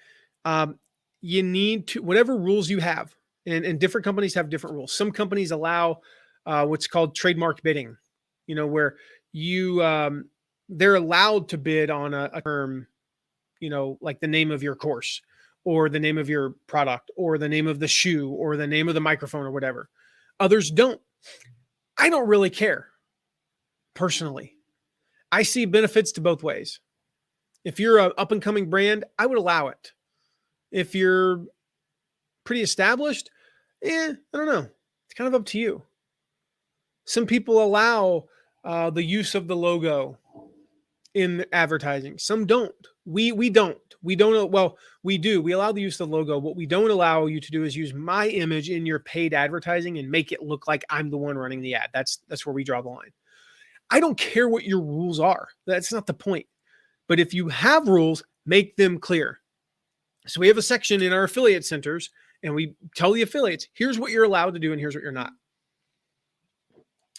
you need to, whatever rules you have, and different companies have different rules. Some companies allow what's called trademark bidding, where they're allowed to bid on a term, like the name of your course or the name of your product or the name of the shoe or the name of the microphone or whatever. Others don't. I don't really care personally. I see benefits to both ways. If you're an up and coming brand, I would allow it. If you're pretty established, I don't know. It's kind of up to you. Some people allow the use of the logo in advertising. Some don't. We don't. We don't. Well, we do. We allow the use of the logo. What we don't allow you to do is use my image in your paid advertising and make it look like I'm the one running the ad. That's where we draw the line. I don't care what your rules are. That's not the point. But if you have rules, make them clear. So we have a section in our affiliate centers, and we tell the affiliates, here's what you're allowed to do and here's what you're not.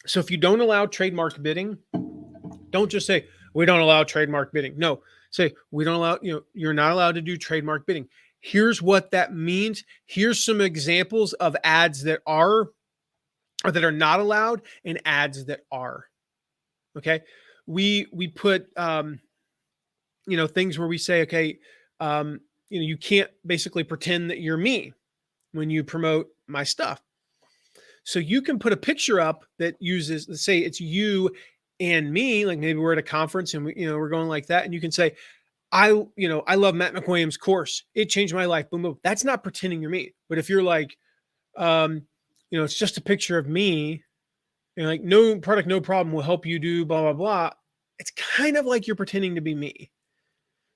So if you don't allow trademark bidding, don't just say, we don't allow trademark bidding. No, say, we don't allow, you're not allowed to do trademark bidding. Here's what that means. Here's some examples of ads that are or that are not allowed and ads that are. Okay. We put, things where we say, okay, you can't basically pretend that you're me when you promote my stuff. So you can put a picture up that uses, let's say it's you and me, like maybe we're at a conference and we're going like that. And you can say, I love Matt McWilliams' course. It changed my life. Boom, boom. That's not pretending you're me. But if you're like, it's just a picture of me and like no product, no problem will help you do blah, blah, blah. It's kind of like you're pretending to be me.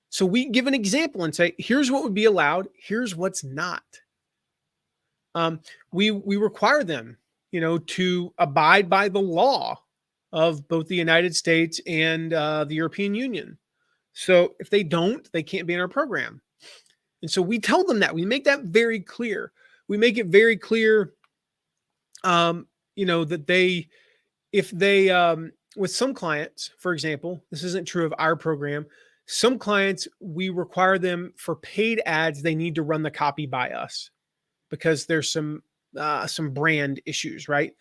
So we give an example and say, here's what would be allowed. Here's what's not. We require them, to abide by the law of both the United States and the European Union. So if they don't, they can't be in our program. And so we tell them that. We make that very clear. We make it very clear, that if they, with some clients, for example, this isn't true of our program. Some clients, we require them for paid ads, they need to run the copy by us because there's some brand issues, right?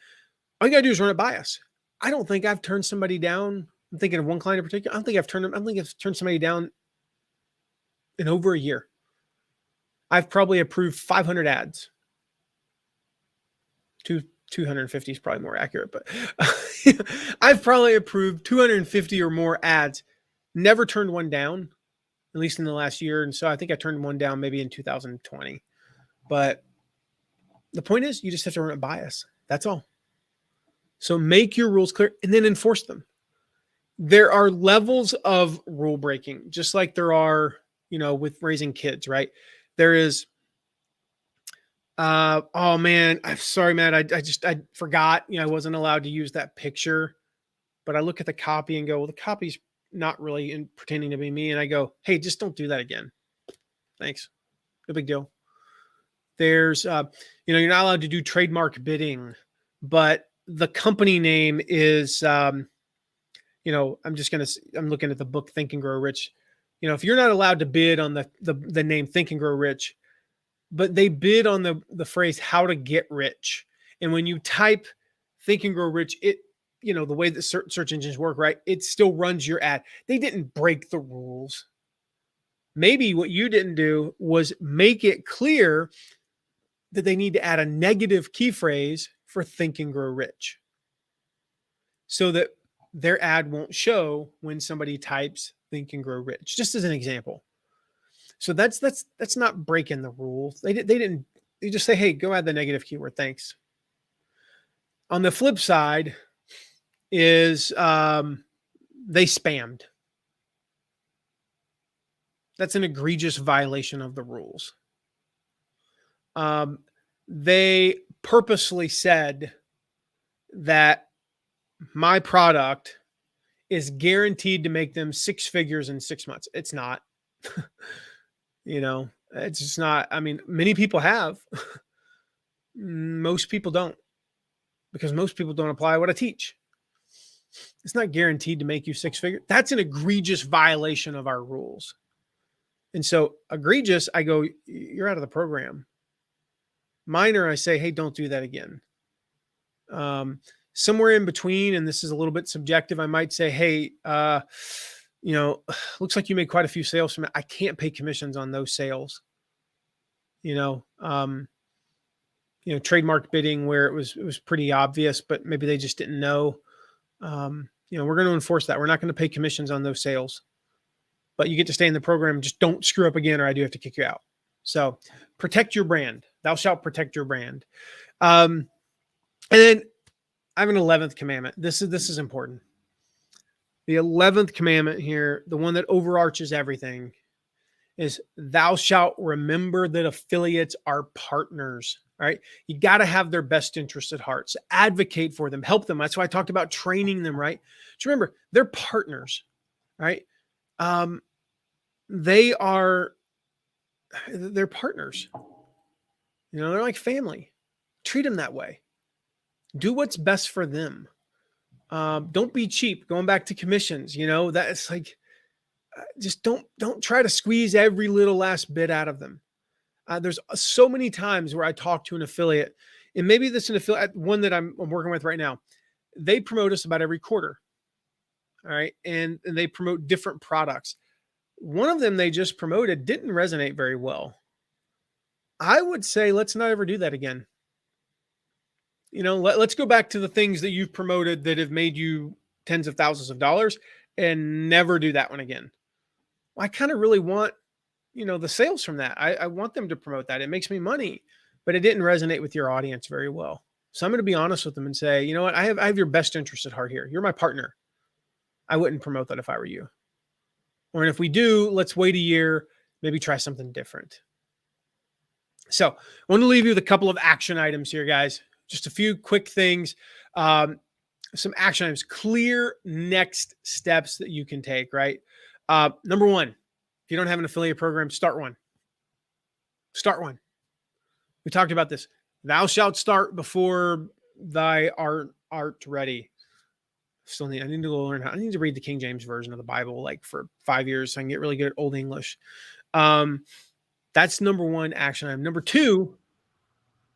All you gotta do is run it by us. I don't think I've turned somebody down. I'm thinking of one client in particular. I don't think I've turned somebody down in over a year. I've probably approved 500 ads. 250 is probably more accurate, but I've probably approved 250 or more ads. Never turned one down, at least in the last year. And so I think I turned one down maybe in 2020. But the point is, you just have to run it by us. That's all. So make your rules clear and then enforce them. There are levels of rule breaking, just like there are, with raising kids, right? There is, oh man, I'm sorry, man. I forgot, I wasn't allowed to use that picture, but I look at the copy and go, well, the copy's not really pretending to be me. And I go, hey, just don't do that again. Thanks. No big deal. There's, you're not allowed to do trademark bidding, but the company name is, I'm looking at the book, Think and Grow Rich. If you're not allowed to bid on the name Think and Grow Rich, but they bid on the phrase how to get rich. And when you type Think and Grow Rich, it, the way that certain search engines work, right? It still runs your ad. They didn't break the rules. Maybe what you didn't do was make it clear that they need to add a negative key phrase for Think and Grow Rich so that their ad won't show when somebody types Think and Grow Rich, just as an example. So that's not breaking the rules. They just say, hey, go add the negative keyword. Thanks. On the flip side is they spammed. That's an egregious violation of the rules. They purposely said that my product is guaranteed to make them 6 figures in 6 months. It's not. It's just not. I mean, many people have. Most people don't, because most people don't apply what I teach. It's not guaranteed to make you 6 figures. That's an egregious violation of our rules. And so egregious, I go, you're out of the program. Minor, I say, hey, don't do that again. Somewhere in between, and this is a little bit subjective, I might say, hey, looks like you made quite a few sales from it. I can't pay commissions on those sales. Trademark bidding where it was pretty obvious, but maybe they just didn't know. We're going to enforce that. We're not going to pay commissions on those sales, but you get to stay in the program. Just don't screw up again, or I do have to kick you out. So protect your brand. Thou shalt protect your brand. And then I have an 11th commandment. This is important. The 11th commandment here, the one that overarches everything, is thou shalt remember that affiliates are partners. All right. You got to have their best interest at heart. So advocate for them, help them. That's why I talked about training them, right? Just remember, they're partners, right? They're partners. They're like family. Treat them that way. Do what's best for them. Don't be cheap. Going back to commissions, that's like, just don't try to squeeze every little last bit out of them. There's so many times where I talk to an affiliate, and maybe this is an affiliate, one that I'm working with right now. They promote us about every quarter. All right. And they promote different products. One of them they just promoted didn't resonate very well. I would say, let's not ever do that again. Let's go back to the things that you've promoted that have made you tens of thousands of dollars and never do that one again. I kind of really want, the sales from that. I want them to promote that. It makes me money, but it didn't resonate with your audience very well. So I'm going to be honest with them and say, you know what? I have your best interest at heart here. You're my partner. I wouldn't promote that if I were you. Or if we do, let's wait a year, maybe try something different. So I want to leave you with a couple of action items here, guys. Just a few quick things. Some action items, clear next steps that you can take, right? Number one, if you don't have an affiliate program, start one. Start one. We talked about this. Thou shalt start before thy art ready. I need to go learn I need to read the King James version of the Bible like for 5 years so I can get really good at Old English. That's number one action item. Number two,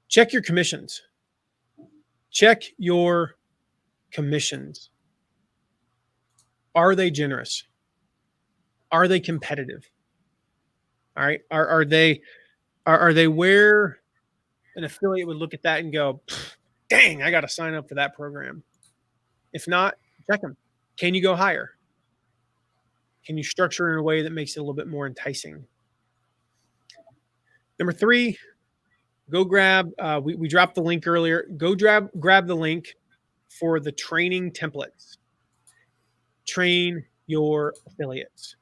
check your commissions. Check your commissions. Are they generous? Are they competitive? All right. Are they where an affiliate would look at that and go, dang, I got to sign up for that program. If not, check them. Can you go higher? Can you structure it in a way that makes it a little bit more enticing? Number three, go grab, we dropped the link earlier. Go grab the link for the training templates. Train your affiliates.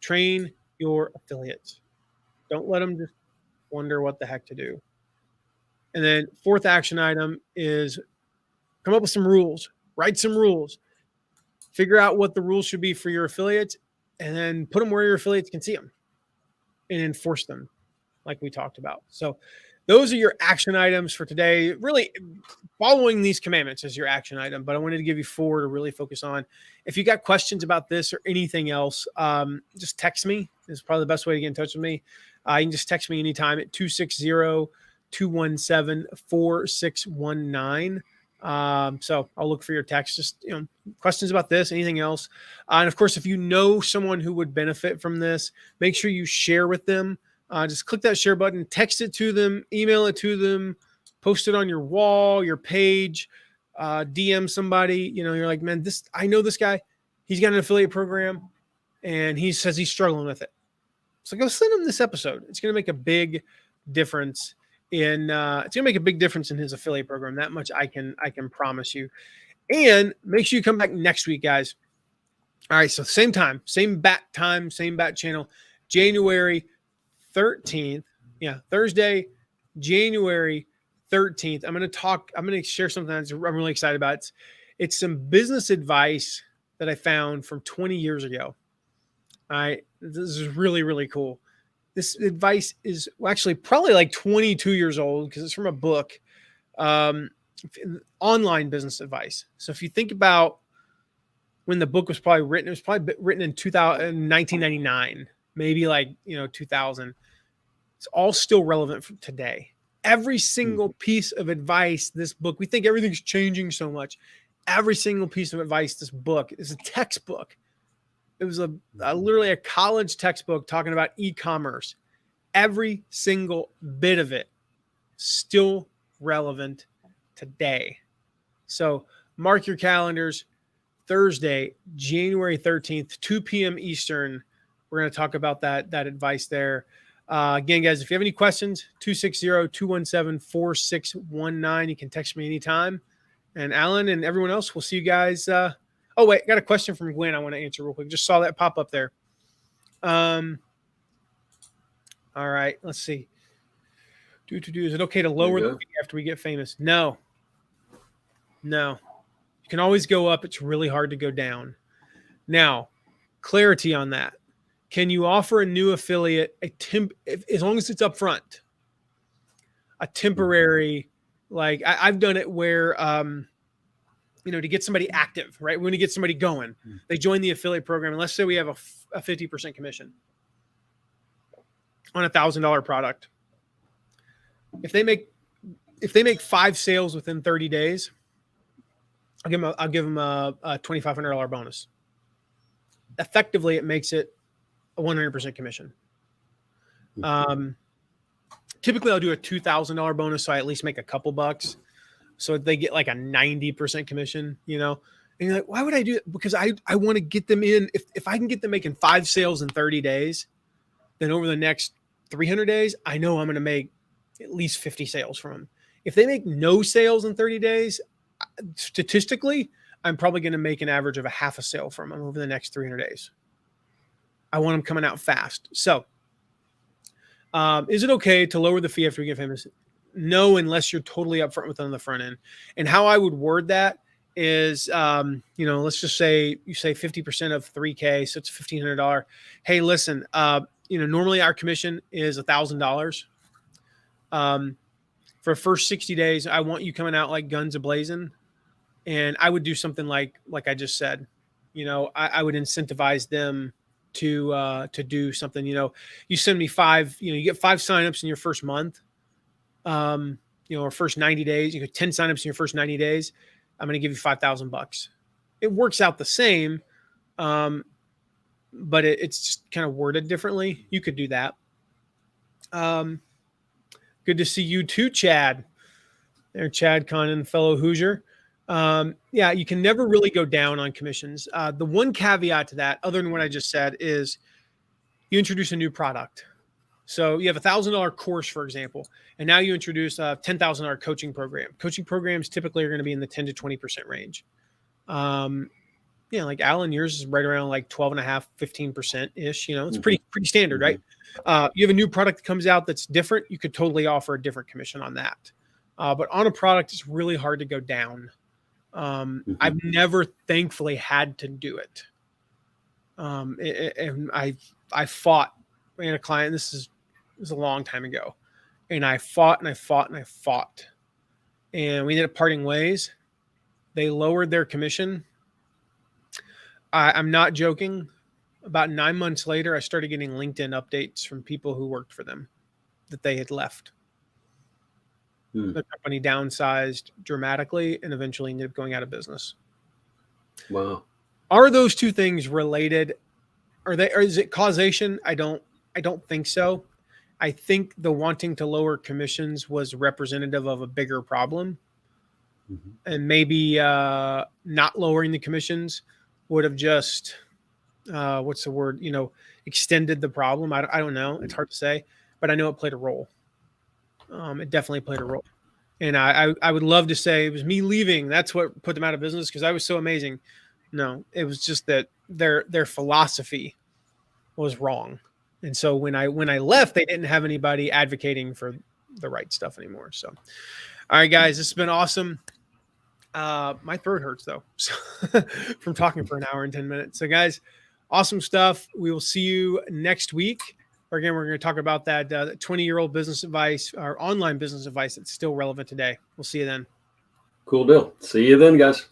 Train your affiliates. Don't let them just wonder what the heck to do. And then fourth action item is come up with some rules. Write some rules. Figure out what the rules should be for your affiliates, and then put them where your affiliates can see them and enforce them like we talked about. So those are your action items for today. Really following these commandments is your action item, but I wanted to give you 4 to really focus on. If you got questions about this or anything else, just text me. This is probably the best way to get in touch with me. You can just text me anytime at 260-217-4619. So I'll look for your text, just, questions about this, anything else. And of course, if you know someone who would benefit from this, make sure you share with them. Just click that share button, text it to them, email it to them, post it on your wall, your page, DM somebody, you're like, man, I know this guy, he's got an affiliate program and he says he's struggling with it. So go send him this episode. It's going to make a big difference in his affiliate program. That much I can promise you. And make sure you come back next week, guys. All right. So same time, same bat channel, January 13th. Yeah. Thursday, January 13th. I'm going to share something that I'm really excited about. It's some business advice that I found from 20 years ago. All right. This is really, really cool. This advice is actually probably like 22 years old because it's from a book, online business advice. So if you think about when the book was probably written, it was probably written in 1999, maybe like, 2000. It's all still relevant for today. Every single piece of advice, this book, we think everything's changing so much. Every single piece of advice, this book is a textbook. It was literally a college textbook talking about e-commerce. Every single bit of it still relevant today. So mark your calendars. Thursday, January 13th, 2 p.m. Eastern. We're going to talk about that advice there. Again, guys, if you have any questions, 260-217-4619. You can text me anytime. And Alan and everyone else, we'll see you guys. Oh, wait, got a question from Gwen I want to answer real quick. Just saw that pop up there. All right, let's see. Is it okay to lower the fee after we get famous? No. You can always go up. It's really hard to go down. Now, clarity on that. Can you offer a new affiliate as long as it's up front, a temporary, like I've done it where, to get somebody active, right? We want to get somebody going. They join the affiliate program. And let's say we have a 50% commission on $1,000 product. If they make 5 sales within 30 days, I'll give them a $2,500 bonus. Effectively, it makes it a 100% commission. Typically, I'll do a $2,000 bonus, so I at least make a couple bucks. So they get like a 90% commission, And you're like, why would I do it? Because I want to get them in. If I can get them making 5 sales in 30 days, then over the next 300 days, I know I'm going to make at least 50 sales from them. If they make no sales in 30 days, statistically, I'm probably going to make an average of a half a sale from them over the next 300 days. I want them coming out fast. So, is it okay to lower the fee after we get famous? No, unless you're totally upfront with them on the front end. And how I would word that is, let's just say you say 50% of 3K, so it's $1,500. Hey, listen, normally our commission is $1,000. For the first 60 days, I want you coming out like guns a-blazing. And I would do something like I just said. I would incentivize them to do something. You send me 5, you get 5 signups in your first month, or first 90 days. You get 10 signups in your first 90 days. I'm going to give you $5,000. It works out the same, but it's just kind of worded differently. You could do that. Good to see you too, Chad. There, Chad Connon, fellow Hoosier. Yeah, you can never really go down on commissions. The one caveat to that, other than what I just said, is you introduce a new product. So you have $1,000 course, for example, and now you introduce a $10,000 coaching program. Coaching programs typically are going to be in the 10 to 20% range. Like Alan, yours is right around like 12.5, 15% ish. It's pretty standard, right? You have a new product that comes out that's different. You could totally offer a different commission on that. But on a product, it's really hard to go down. I've never, thankfully, had to do it. And I fought. I had a client. This was a long time ago, and I fought and I fought and I fought, and we ended up parting ways. They lowered their commission. I'm not joking. About 9 months later, I started getting LinkedIn updates from people who worked for them that they had left. The company downsized dramatically and eventually ended up going out of business. Wow. Are those two things related? Or is it causation? I don't think so. I think the wanting to lower commissions was representative of a bigger problem. And maybe not lowering the commissions would have just extended the problem. I don't know. It's hard to say, but I know it played a role. It definitely played a role. And I would love to say it was me leaving. That's what put them out of business because I was so amazing. No, it was just that their philosophy was wrong. And so when I left, they didn't have anybody advocating for the right stuff anymore. So, all right, guys, this has been awesome. My throat hurts though, so from talking for an hour and 10 minutes. So guys, awesome stuff. We will see you next week. Again, we're going to talk about that 20-year-old business advice or online business advice that's still relevant today. We'll see you then. Cool deal. See you then, guys.